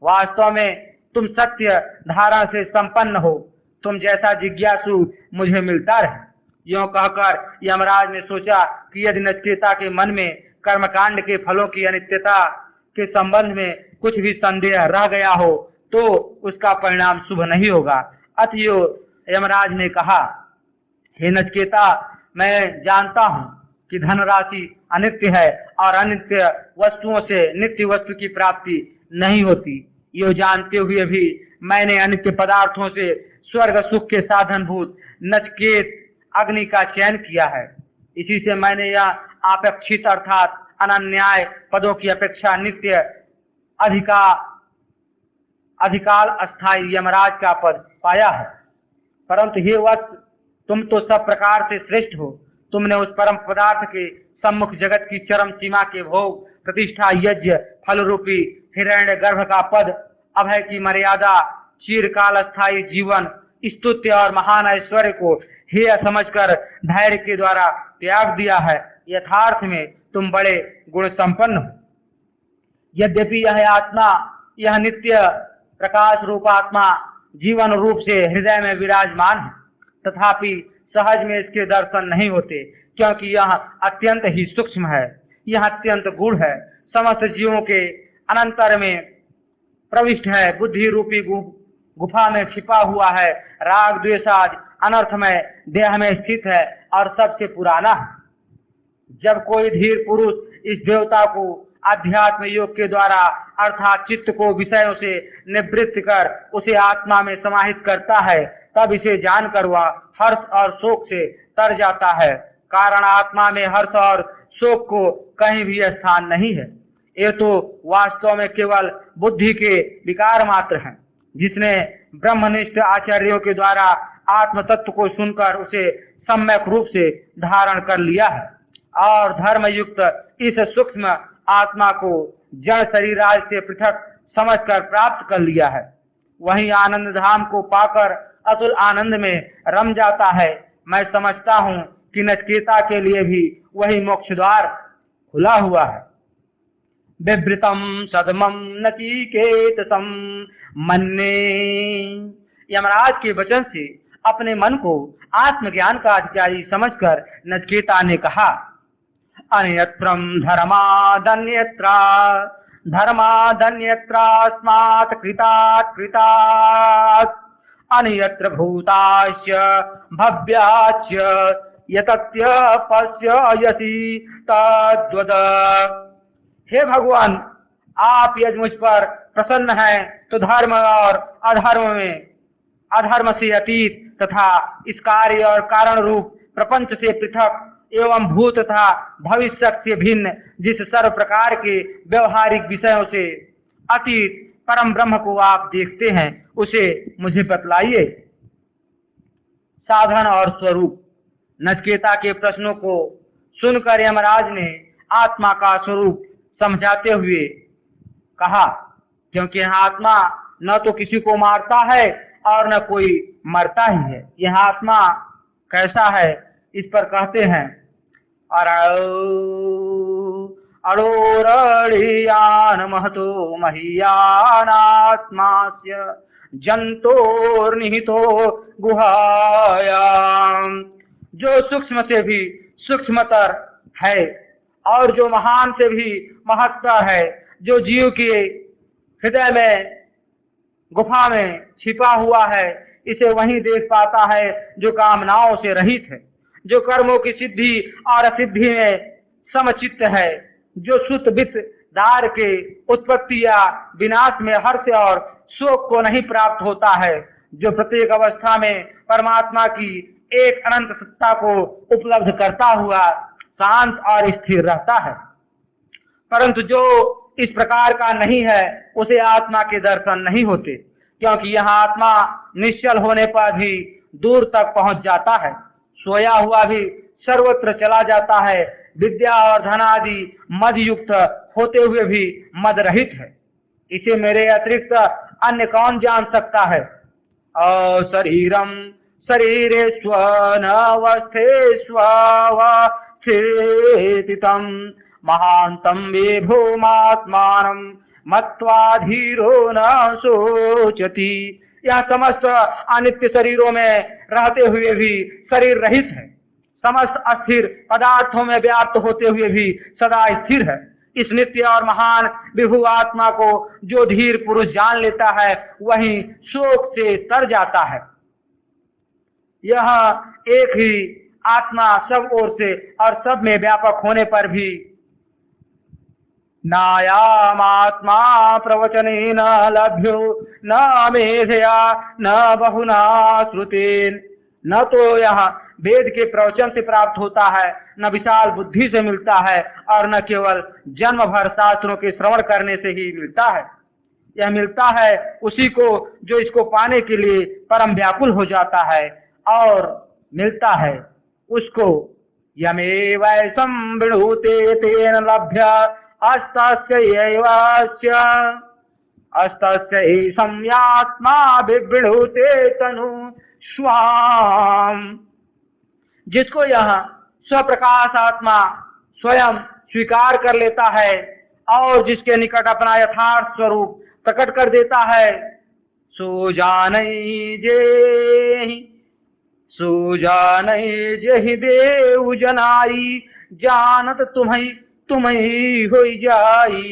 वास्तव में तुम सत्य धारणा से संपन्न हो। तुम जैसा जिज्ञासु मुझे मिलता रहे। यों कहकर यमराज ने सोचा कि यदि नचिकेता के मन में कर्मकांड के फलों की अनित्यता के संबंध में कुछ भी संदेह रह गया हो तो उसका परिणाम शुभ नहीं होगा। अतएव यमराज ने कहा, हे नचिकेता, मैं जानता हूँ कि धनराशि अनित्य है और अनित्य वस्तुओं से नित्य वस्तु की प्राप्ति नहीं होती। यो जानते हुए भी मैंने अनित्य पदार्थों से स्वर्ग सुख के साधनभूत नचिकेत अग्नि का चयन किया है। इसी से मैंने यह अपेक्षित अर्थात अनन्याय पदों की अपेक्षा नित्य अधिकाल अस्थायी यमराज का पद पाया है। परंतु हे वत्स, तुम तो सब प्रकार से श्रेष्ठ हो। तुमने उस परम पदार्थ के सम्मुख जगत की चरम सीमा के भोग, प्रतिष्ठा, यज्ञ, फल रूपी हिरण्य गर्भ का पद, अभय की मर्यादा, चिरकाल अस्थायी जीवन, स्तुत्य और महान ऐश्वर्य को हेय समझकर धैर्य के द्वारा त्याग दिया है। यथार्थ में तुम बड़े गुण संपन्न हो। यद्यपि यह आत्मा, यह नित्य प्रकाश रूप आत्मा जीवन रूप से हृदय में विराजमान है, तथापि सहज में इसके दर्शन नहीं होते, क्योंकि यह अत्यंत ही सूक्ष्म है। यह अत्यंत गूढ़ है, समस्त जीवों के अनंतर में प्रविष्ट है, बुद्धि रूपी गुफा में छिपा हुआ है, राग द्वेषादि अनर्थमय देह में स्थित है और सबसे पुराना है। जब कोई धीर पुरुष इस देवता को अध्यात्म योग के द्वारा अर्थात चित्त को विषयों से निवृत्त कर उसे आत्मा में समाहित करता है, तब इसे जानकर वह हर्ष और शोक से तर जाता है। कारण आत्मा में हर्ष और शोक को कहीं भी स्थान नहीं है। ये तो वास्तव में केवल बुद्धि के विकार मात्र हैं। जिसने ब्रह्मनिष्ठ आचार्यों के द्वारा आत्म तत्व को सुनकर उसे सम्यक रूप से धारण कर लिया है और धर्म युक्त इस सूक्ष्म आत्मा को जड़ शरीर आदि से पृथक समझकर प्राप्त कर लिया है, वही आनंद धाम को पाकर अतुल आनंद में रम जाता है। मैं समझता हूँ कि नचिकेता के लिए भी वही मोक्ष द्वार खुला हुआ है। बिभृतम सदमम नचिकेतसम मन्ने। यमराज के वचन से अपने मन को आत्मज्ञान का अधिकारी समझकर नचिकेता ने कहा, अन्यत्रम धर्मादन्यत्र धर्मादन्यत्रास्मात् कृतात् कृतात् अन्यत्र भूतास्य भव्यास्य यतत्य पश्यसि तद्वद। हे भगवान, आप यदि मुझ पर प्रसन्न हैं तो धर्म और अधर्म से अतीत तथा इस कार्य और कारण रूप प्रपंच से पृथक एवं भूत तथा भविष्य से भिन्न जिस सर्व प्रकार के व्यवहारिक विषयों से अतीत परम ब्रह्म को आप देखते हैं उसे मुझे बतलाइए। साधन और स्वरूप। नचिकेता के प्रश्नों को सुनकर यमराज ने आत्मा का स्वरूप समझाते हुए कहा, क्योंकि यह आत्मा न तो किसी को मारता है और न कोई मरता ही है। यह आत्मा कैसा है इस पर कहते हैं, अरोरणीयान महतो महीयानात्मास्य जंतोर्निहितो गुहायाम। जो सूक्ष्म से भी सूक्ष्मतर है और जो महान से भी महत्तर है, जो जीव के हृदय में गुफा में छिपा हुआ है, इसे वहीं देख पाता है जो कामनाओं से रहित है, जो कर्मों की सिद्धि और असिद्धि में समचित्त है, जो सुत वित्त दार के उत्पत्ति या विनाश में हर्ष और शोक को नहीं प्राप्त होता है, जो प्रत्येक अवस्था में परमात्मा की एक अनंत सत्ता को उपलब्ध करता हुआ शांत और स्थिर रहता है। परंतु जो इस प्रकार का नहीं है उसे आत्मा के दर्शन नहीं होते, क्योंकि यह आत्मा निश्चल होने पर भी दूर तक पहुंच जाता है, सोया हुआ भी सर्वत्र चला जाता है, विद्या और धन आदि मद युक्त होते हुए भी मद रहित है। इसे मेरे अतिरिक्त अन्य कौन जान सकता है। शरीरम शरीरे स्वनवस्थेष्वस्थितम महांतम विभूमात्मानं मत्वा धीरो न सोचति। यह समस्त अनित्य शरीरों में रहते हुए भी शरीर रहित है, समस्त अस्थिर पदार्थों में व्याप्त होते हुए भी सदा स्थिर है। इस नित्य और महान विभु आत्मा को जो धीर पुरुष जान लेता है वही शोक से तर जाता है। यह एक ही आत्मा सब ओर से और सब में व्यापक होने पर भी नायामात्मा प्रवचनेन लभ्यो न मेधया न बहुना श्रुतेन। न तो यह वेद के प्रवचन से प्राप्त होता है, न विशाल बुद्धि से मिलता है और न केवल जन्म भर शास्त्रों के श्रवण करने से ही मिलता है। यह मिलता है उसी को जो इसको पाने के लिए परम व्याकुल हो जाता है, और मिलता है उसको यमेवैसं विणुते तेन लभ्य अस्तस्यैवं यात्मा विवृणुते तनु स्वाम। जिसको यह स्वप्रकाश आत्मा स्वयं स्वीकार कर लेता है और जिसके निकट अपना यथार्थ स्वरूप प्रकट कर देता है, सो जानई जेहि देव जनाई जानत तुम्हें होई जाई।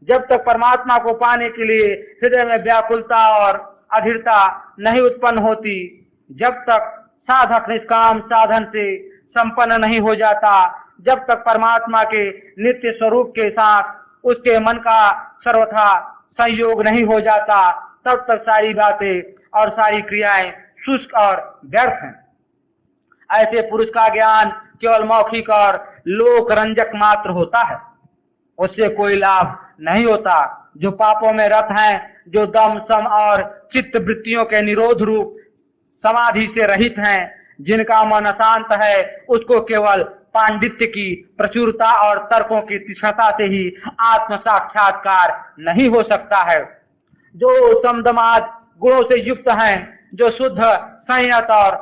जब तक परमात्मा को पाने के लिए हृदय में व्याकुलता और अधीरता नहीं उत्पन्न होती, जब तक साधक निष्काम साधन से संपन्न नहीं हो जाता, जब तक परमात्मा के नित्य स्वरूप के साथ उसके मन का सर्वथा संयोग नहीं हो जाता, तब तक सारी बातें और सारी क्रियाएं शुष्क और व्यर्थ हैं। ऐसे पुरुष का ज्ञान केवल मौखिक और लोक रंजक मात्र होता है, उससे कोई लाभ नहीं होता। जो पापों में रत हैं, जो दम सम और चित्त वृत्तियों के निरोध रूप समाधि से रहित हैं, जिनका मन अशांत है, उसको केवल पांडित्य की प्रचुरता और तर्कों की तीक्ष्णता से ही आत्म साक्षात्कार नहीं हो सकता है। जो समदमाद गुणों से युक्त हैं, जो शुद्ध संयत और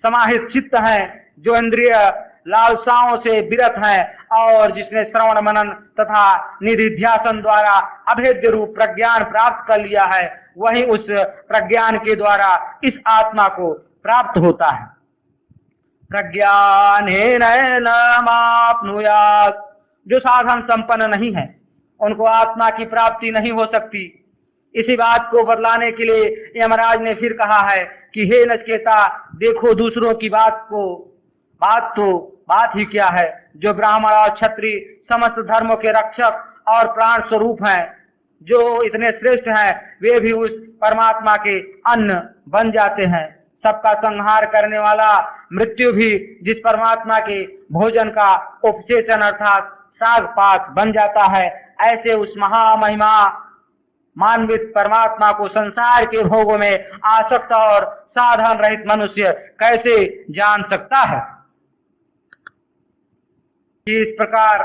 समाहित चित्त हैं, जो इंद्रिय लालसाओं से विरत हैं और जिसने श्रवण मनन तथा निधिध्यासन द्वारा अभेद्य रूप प्रज्ञान प्राप्त कर लिया है, वही उस प्रज्ञान के द्वारा इस आत्मा को प्राप्त होता है। प्रज्ञानेनैनमाप्नुयात्, जो साधन संपन्न नहीं है उनको आत्मा की प्राप्ति नहीं हो सकती। इसी बात को बतलाने के लिए यमराज ने फिर कहा है कि हे नचिकेता, देखो दूसरों की बात ही क्या है। जो ब्राह्मण और क्षत्रिय समस्त धर्मों के रक्षक और प्राण स्वरूप हैं, जो इतने श्रेष्ठ हैं, वे भी उस परमात्मा के अन्न बन जाते हैं। सबका संहार करने वाला मृत्यु भी जिस परमात्मा के भोजन का उपसेचन अर्थात साग पात बन जाता है, ऐसे उस महामहिमा मानवित परमात्मा को संसार के भोगों में आसक्त और साधन रहित मनुष्य कैसे जान सकता है। इस प्रकार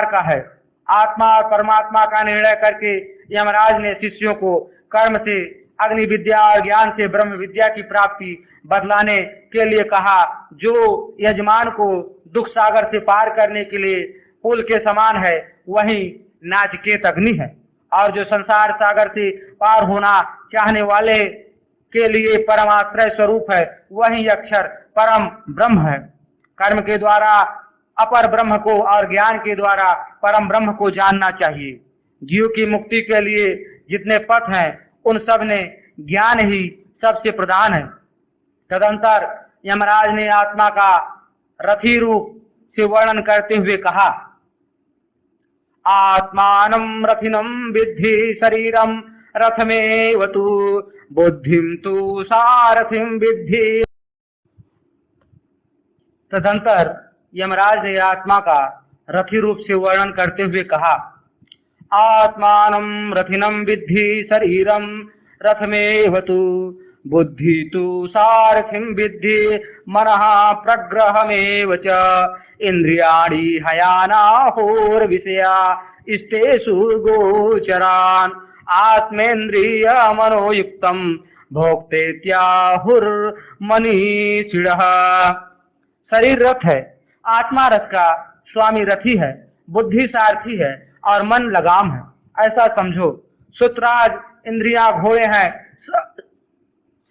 का है। आत्मा और परमात्मा का निर्णय करके यमराज ने शिष्यों को कर्म से अग्नि विद्या और ज्ञान से ब्रह्म विद्या की प्राप्ति बतलाने के लिए कहा। जो यजमान को दुख सागर से पार करने के लिए पुल के समान है, वही नाचिकेत अग्नि है। और जो संसार सागर से पार होना चाहने वाले के लिए परमाश्रय स्वरूप है, वही अक्षर परम ब्रह्म है। कर्म के द्वारा अपर ब्रह्म को और ज्ञान के द्वारा परम ब्रह्म को जानना चाहिए। जीव की मुक्ति के लिए जितने पथ हैं, उन सब ने ज्ञान ही सबसे प्रधान है। तदंतर यमराज ने आत्मा का रथी रूप से वर्णन करते हुए कहा, आत्मानं रथिनं विद्धि शरीरं रथमेव तु बुद्धिं तु सारथिं विद्धि। तदंतर यमराज ने आत्मा का रथी रूप से वर्णन करते हुए कहा, आत्मानं रथिनं विद्धि शरीरं रथमेव तु बुद्धि तु सारथिं विद्धि मनः प्रग्रहमेव च इंद्रियाणि हयानाहोर्विषया इष्टेषु गोचरान् आत्मेन्द्रिय मनोयुक्तं भोक्तेत्याहुर्मनीषिणः। शरीर रथ है, आत्मा रथ का स्वामी रथी है, बुद्धि सारथी है और मन लगाम है, ऐसा समझो। सूत्राज इंद्रियां घोड़े हैं,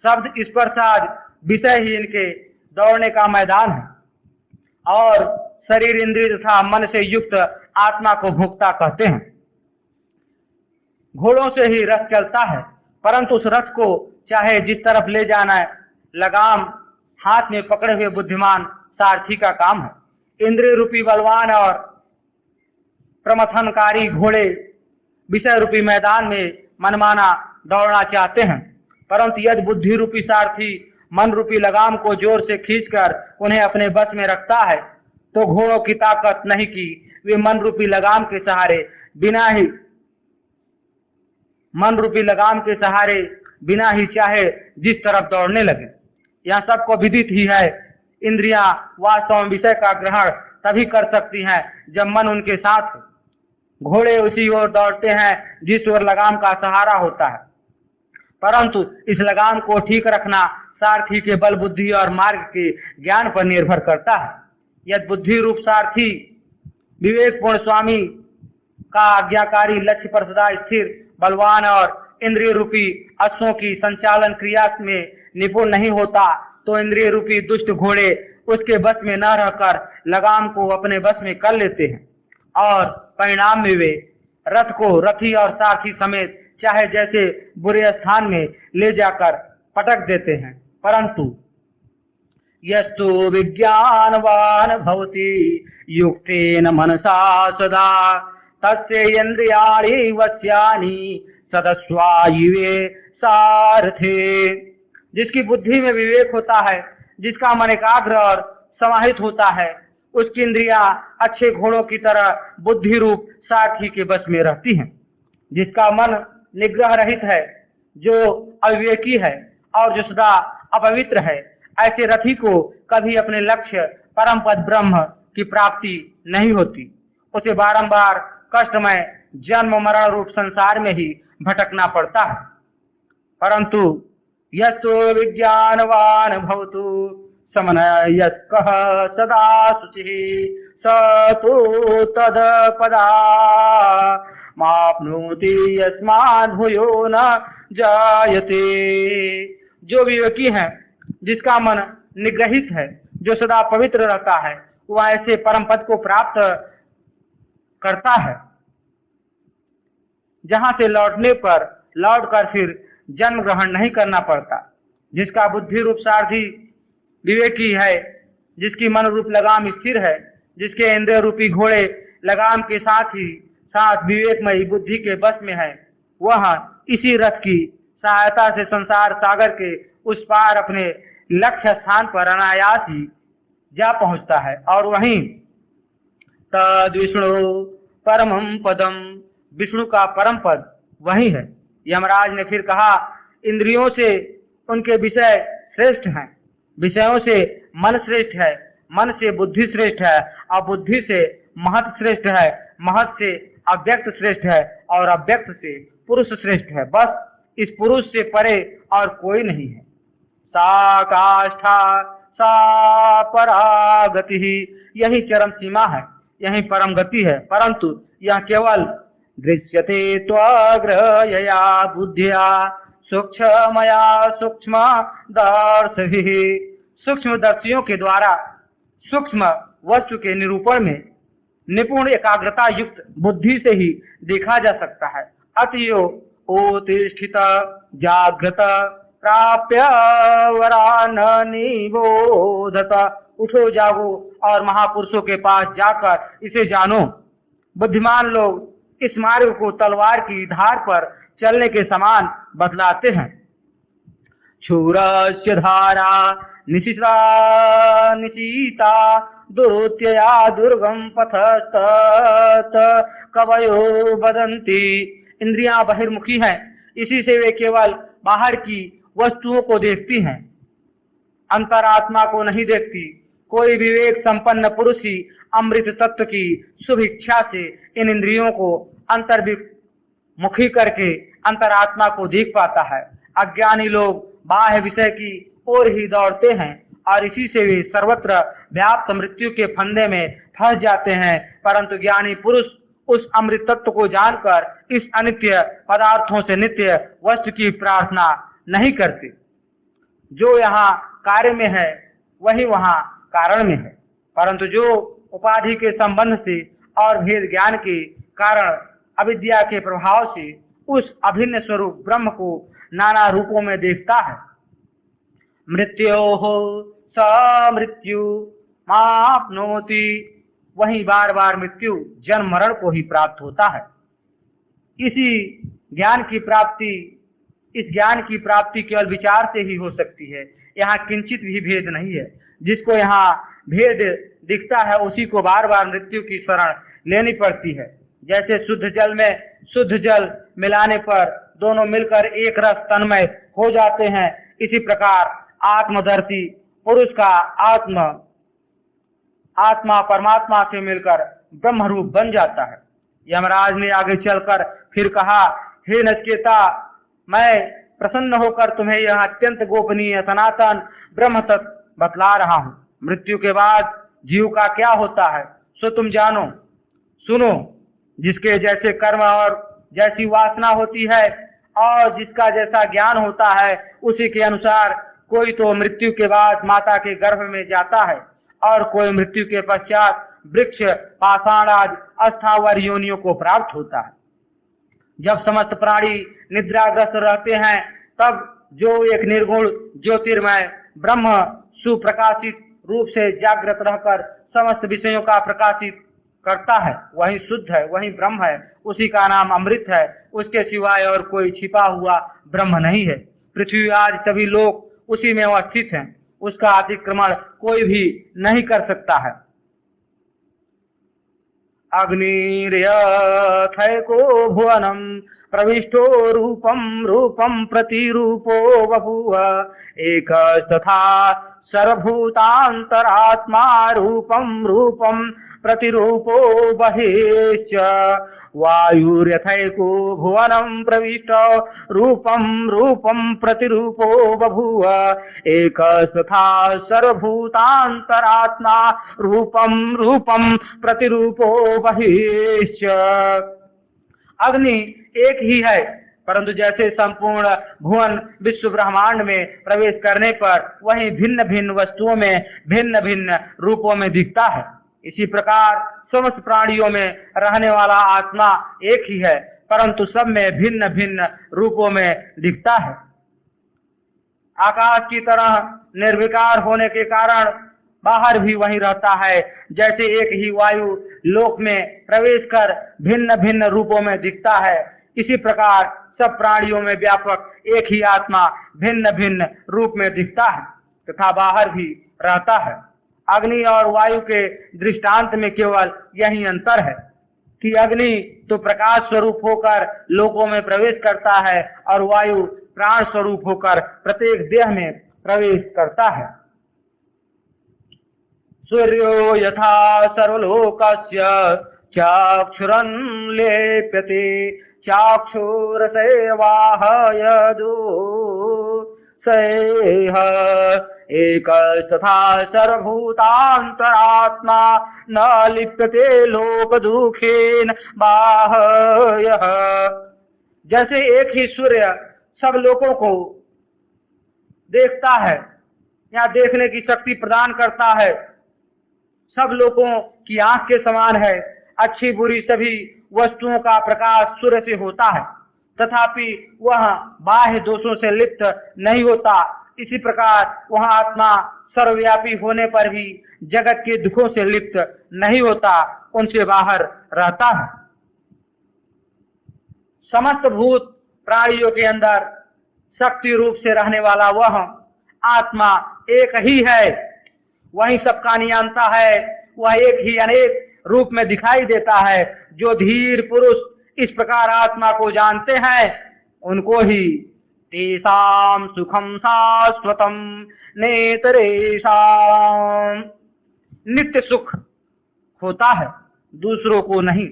शब्द स्पर्शाज विषय ही इनके दौड़ने का मैदान है, और शरीर इंद्रिय तथा मन से युक्त आत्मा को भोक्ता कहते हैं। घोड़ों से ही रथ चलता है, परंतु उस रथ को चाहे जिस तरफ ले जाना है, लगाम हाथ में पकड़े हुए बुद्धिमान सारथी का काम है। इंद्रिय रूपी बलवान और प्रमथनकारी घोड़े विषय रूपी मैदान में मनमाना दौड़ना चाहते हैं, परंतु यदि बुद्धि रूपी सारथी मन रूपी लगाम को जोर से खींचकर उन्हें अपने बस में रखता है, तो घोड़ों की ताकत नहीं कि वे मन रूपी लगाम के सहारे बिना ही चाहे जिस तरफ दौड़ने लगे। यह सबको विदित ही है। इंद्रियां वास्तव में विषय का ग्रहण तभी कर सकती हैं जब मन उनके साथ हो। घोड़े उसी ओर दौड़ते हैं जिस ओर लगाम का सहारा होता है, परंतु इस लगाम को ठीक रखना सारथी के बल बुद्धि और मार्ग के ज्ञान पर निर्भर करता है। यदि बुद्धि रूप सारथी विवेकपूर्ण स्वामी का आज्ञाकारी लक्ष्य पर सदा स्थिर बलवान और इंद्रिय रूपी अश्वों की संचालन क्रिया में निपुण नहीं होता, तो इंद्रिय रूपी दुष्ट घोड़े उसके बस में न रहकर लगाम को अपने बस में कर लेते हैं, और परिणाम में वे रथ को रथी और सारथी समेत चाहे जैसे बुरे स्थान में ले जाकर पटक देते हैं। परंतु यस्तु विज्ञानवान भवति युक्तेन मनसा सदा तस्य इंद्रियाणि वश्यानि सदस्वायुवे सारथे। जिसकी बुद्धि में विवेक होता है, जिसका मन एकाग्र और समाहित होता है, उसकी इंद्रियां अच्छे घोड़ों की तरह बुद्धि रूप सारथी के बस में रहती हैं। जिसका मन निग्रह रहित है, जो अविवेकी है और जो सदा अपवित्र है, ऐसे रथी को कभी अपने लक्ष्य परम पद ब्रह्म की प्राप्ति नहीं होती। उसे बारंबार कष्टमय जन्म मरण रूप संसार में ही भटकना पड़ता है। परंतु यस्तु विज्ञानवान भवतु समनयस्कः सदा शुचिः स तु तत्पदा माप्नोति यस्माद् भूयो न जायते। जो विवेकी है, जिसका मन निग्रहित है, जो सदा पवित्र रहता है, वह ऐसे परम पद को प्राप्त करता है जहां से लौटकर फिर जन्म ग्रहण नहीं करना पड़ता। जिसका बुद्धि रूप सारथी विवेकी है, जिसकी मन रूप लगाम स्थिर है, जिसके इंद्रिय रूपी घोड़े लगाम के साथ ही साथ विवेकमयी बुद्धि के बस में है, वह इसी रथ की सहायता से संसार सागर के उस पार अपने लक्ष्य स्थान पर अनायास ही जा पहुंचता है। और वहीं तद विष्णु परमं पदम, विष्णु का परम पद वही है। यमराज ने फिर कहा, इंद्रियों से उनके विषय श्रेष्ठ हैं, विषयों से मन श्रेष्ठ है, मन से बुद्धि श्रेष्ठ है, और बुद्धि से महत श्रेष्ठ है, महत से अव्यक्त श्रेष्ठ है, और अव्यक्त से पुरुष श्रेष्ठ है। बस इस पुरुष से परे और कोई नहीं है। सा काष्ठा सा परागति ही, यही चरम सीमा है, यही परम गति है। परंतु यह केवल दृश्यते त्वग्रहया बुद्धिया सूक्ष्मया सूक्ष्म दर्शि, सूक्ष्म दर्शियों के द्वारा सूक्ष्म वस्तु के निरूपण में निपुण एकाग्रता युक्त बुद्धि से ही देखा जा सकता है। अतयो उत्तिष्ठित जागृत प्राप्य वरान निबोधत, उठो जागो और महापुरुषों के पास जाकर इसे जानो। बुद्धिमान लोग इस मार्ग को तलवार की धार पर चलने के समान बतलाते हैं। क्षुरस्य धारा निशिता निशीता दुरुत्यया दुर्गम पथस्तत कवयो बदंती, इंद्रियां बहिर्मुखी हैं, इसी से वे केवल बाहर की वस्तुओं को देखती हैं, अंतरात्मा को नहीं देखती। कोई विवेक संपन्न पुरुष ही अमृत तत्व की शुभ इच्छा से इन इंद्रियों को अंतर्मुखी करके अंतरात्मा को देख पाता है। अज्ञानी लोग बाह्य विषय की ओर ही दौड़ते हैं और इसी से वे सर्वत्र व्याप्त मृत्यु के फंदे में फंस जाते हैं। परंतु ज्ञानी पुरुष उस अमृत तत्व को जानकर इस अनित्य पदार्थों से नित्य वस्तु की प्रार्थना नहीं करते। जो यहाँ कार्य में है वही वहाँ कारण में है, परंतु जो उपाधि के संबंध से और भेद ज्ञान के कारण अविद्या के प्रभाव से उस अभिन्न स्वरूप ब्रह्म को नाना रूपों में देखता है। मृत्योः स मृत्यु माप्नोति, वही बार बार मृत्यु जन्म मरण को ही प्राप्त होता है। इसी ज्ञान की प्राप्ति, इस ज्ञान की प्राप्ति केवल विचार से ही हो सकती है। यहाँ किंचित भी भेद नहीं है। जिसको यहाँ भेद दिखता है उसी को बार बार मृत्यु की शरण लेनी पड़ती है। जैसे शुद्ध जल में शुद्ध जल मिलाने पर दोनों मिलकर एक रस तन्मय हो जाते हैं, इसी प्रकार आत्मदर्शी पुरुष का आत्मा परमात्मा से मिलकर ब्रह्म रूप बन जाता है। यमराज ने आगे चलकर फिर कहा, हे नचिकेता, मैं प्रसन्न होकर तुम्हें यह अत्यंत गोपनीय सनातन ब्रह्म तत्व बतला रहा हूँ। मृत्यु के बाद जीव का क्या होता है सो तुम जानो, सुनो। जिसके जैसे कर्म और जैसी वासना होती है और जिसका जैसा ज्ञान होता है उसी के अनुसार कोई तो मृत्यु के बाद माता के गर्भ में जाता है और कोई मृत्यु के पश्चात वृक्ष पाषाण आदि अस्थावर योनियों को प्राप्त होता है। जब समस्त प्राणी निद्राग्रस्त रहते हैं तब जो एक निर्गुण ज्योतिर्मय ब्रह्म सुप्रकाशित रूप से जागृत रहकर समस्त विषयों का प्रकाशित करता है, वही शुद्ध है, वही ब्रह्म है, उसी का नाम अमृत है। उसके सिवाय और कोई छिपा हुआ ब्रह्म नहीं है। पृथ्वी आज सभी लोग उसी में अवस्थित हैं, उसका अतिक्रमण कोई भी नहीं कर सकता है। अग्निर्यथैको भुवनम प्रविष्टो रूपम रूपम प्रतिरूपो बभूव एकस्तथा सर्वभूतान्तरात्मा रूपम रूपम प्रतिरूपो बहिश्च वायुर्यथैको भुवनं प्रविष्टो रूपं रूपं प्रतिरूपो बभूव एकस्तथा सर्वभूतान्तरात्मा रूपं रूपं प्रतिरूपो बहिश्च। अग्नि एक ही है परंतु जैसे संपूर्ण भुवन विश्व ब्रह्मांड में प्रवेश करने पर वही भिन्न भिन्न वस्तुओं में भिन्न भिन्न रूपों में दिखता है, इसी प्रकार समस्त प्राणियों में रहने वाला आत्मा एक ही है, परंतु सब में भिन्न भिन्न रूपों में दिखता है। आकाश की तरह निर्विकार होने के कारण बाहर भी वही रहता है। जैसे एक ही वायु लोक में प्रवेश कर भिन्न भिन्न रूपों में दिखता है, इसी प्रकार सब प्राणियों में व्यापक एक ही आत्मा भिन्न भिन्न रूप में दिखता है तथा बाहर भी रहता है। अग्नि और वायु के दृष्टांत में केवल यही अंतर है कि अग्नि तो प्रकाश स्वरूप होकर लोकों में प्रवेश करता है और वायु प्राण स्वरूप होकर प्रत्येक देह में प्रवेश करता है। सूर्यो यथा सर्वलोकस्य चाक्षुरं लेप्यते चाक्षुरसेवाहयदो सैह एकस्तथा सर्वभूतान्तरात्मा न लिप्यते लोकदुःखेन बाह्यः। जैसे एक ही सूर्य सब लोगों को देखता है या देखने की शक्ति प्रदान करता है, सब लोगों की आंख के समान है, अच्छी बुरी सभी वस्तुओं का प्रकाश सूर्य से होता है, तथापि वह बाह्य दोषों से लिप्त नहीं होता। इसी प्रकार वह आत्मा सर्वव्यापी होने पर भी जगत के दुखों से लिप्त नहीं होता, उनसे बाहर रहता है। समस्त भूत प्राणियों के अंदर शक्ति रूप से रहने वाला वह आत्मा एक ही है, वही सबका नियंता है। वह एक ही अनेक रूप में दिखाई देता है। जो धीर पुरुष इस प्रकार आत्मा को जानते हैं, उनको ही तेषां सुखम शाश्वतम नेतरेषां नित्य सुख होता है, दूसरों को नहीं।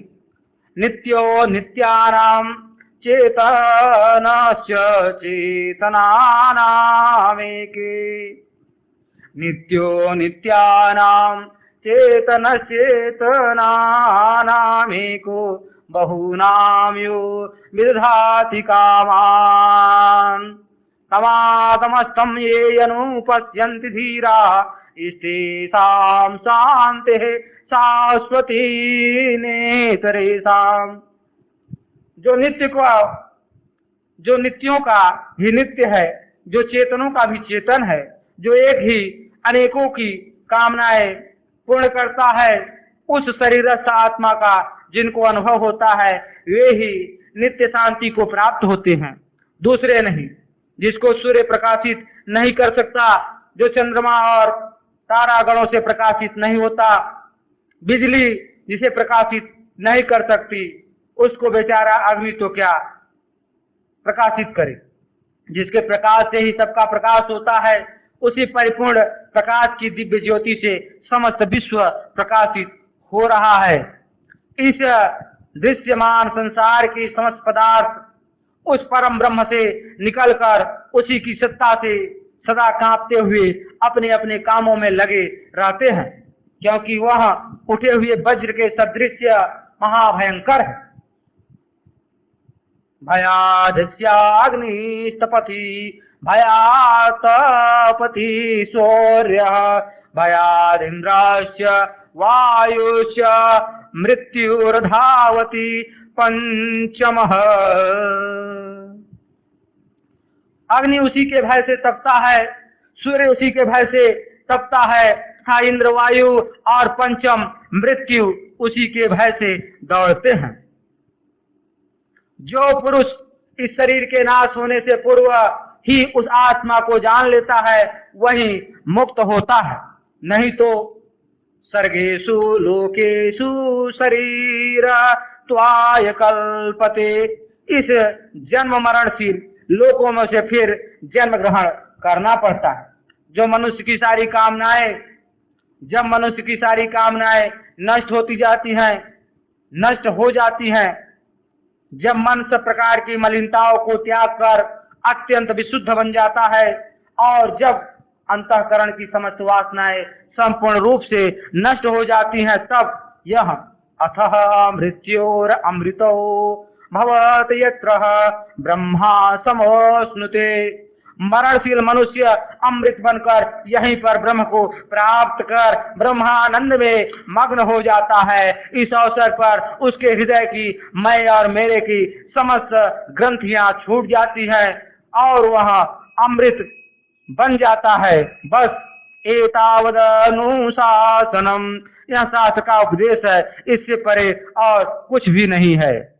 नित्यो नित्यानां चेतनस्य चेतनानामेके नित्यो नित्यानां चेतनश्चेतनानामेको बहूनां यो विदधाति कामान् तमातमस्तं ये अनुपश्यन्ति धीरा इष्टेषां शान्तिः शाश्वती नेतरेषां। जो नित्यों का भी नित्य है, जो चेतनों का भी चेतन है, जो एक ही अनेकों की कामनाएं पूर्ण करता है, उस शरीरस्थ आत्मा का जिनको अनुभव होता है, वे ही नित्य शांति को प्राप्त होते हैं, दूसरे नहीं। जिसको सूर्य प्रकाशित नहीं कर सकता, जो चंद्रमा और तारागणों से प्रकाशित नहीं होता, बिजली जिसे प्रकाशित नहीं कर सकती, उसको बेचारा अग्नि तो क्या प्रकाशित करे। जिसके प्रकाश से ही सबका प्रकाश होता है, उसी परिपूर्ण प्रकाश की दिव्य ज्योति से समस्त विश्व प्रकाशित हो रहा है। इस दृश्यमान संसार की समस्त पदार्थ उस परम ब्रह्म से निकलकर उसी की सत्ता से सदा कांपते हुए अपने अपने कामों में लगे रहते हैं, क्योंकि वह उठे हुए वज्र के सदृश महाभयंकर है। भयादस्याग्निस्तपति भयातपति सूर्य भयादिन्द्रस्य वायुश्च मृत्युर्धावति पंचमः। अग्नि उसी के भय से तपता है, सूर्य उसी के भय से तपता है, हाँ इंद्र वायु और पंचम मृत्यु उसी के भय से दौड़ते हैं। जो पुरुष इस शरीर के नाश होने से पूर्व ही उस आत्मा को जान लेता है, वही मुक्त होता है। नहीं तो सर्गेषु लोकेषु शरीर त्वाय कल्पते, इस जन्म मरणशील लोकों में से फिर जन्म ग्रहण करना पड़ता है। जब मनुष्य की सारी कामनाएं नष्ट होती जाती हैं, नष्ट हो जाती हैं, जब मन सब प्रकार की मलिनताओं को त्याग कर अत्यंत विशुद्ध बन जाता है, और जब अंतःकरण की समस्त वासनाएं संपूर्ण रूप से नष्ट हो जाती हैं, तब यह अथः मृत्योर अमृतो भवत यत्र ब्रह्मा समोस्नुते। मरणशील मनुष्य अमृत बनकर यहीं पर ब्रह्म को प्राप्त कर ब्रह्मानंद में मग्न हो जाता है। इस अवसर पर उसके हृदय की मैं और मेरे की समस्त ग्रंथियां छूट जाती है और वह अमृत बन जाता है। बस एतावदनुशासनम, यह शास्त्र का उपदेश है, इससे परे और कुछ भी नहीं है।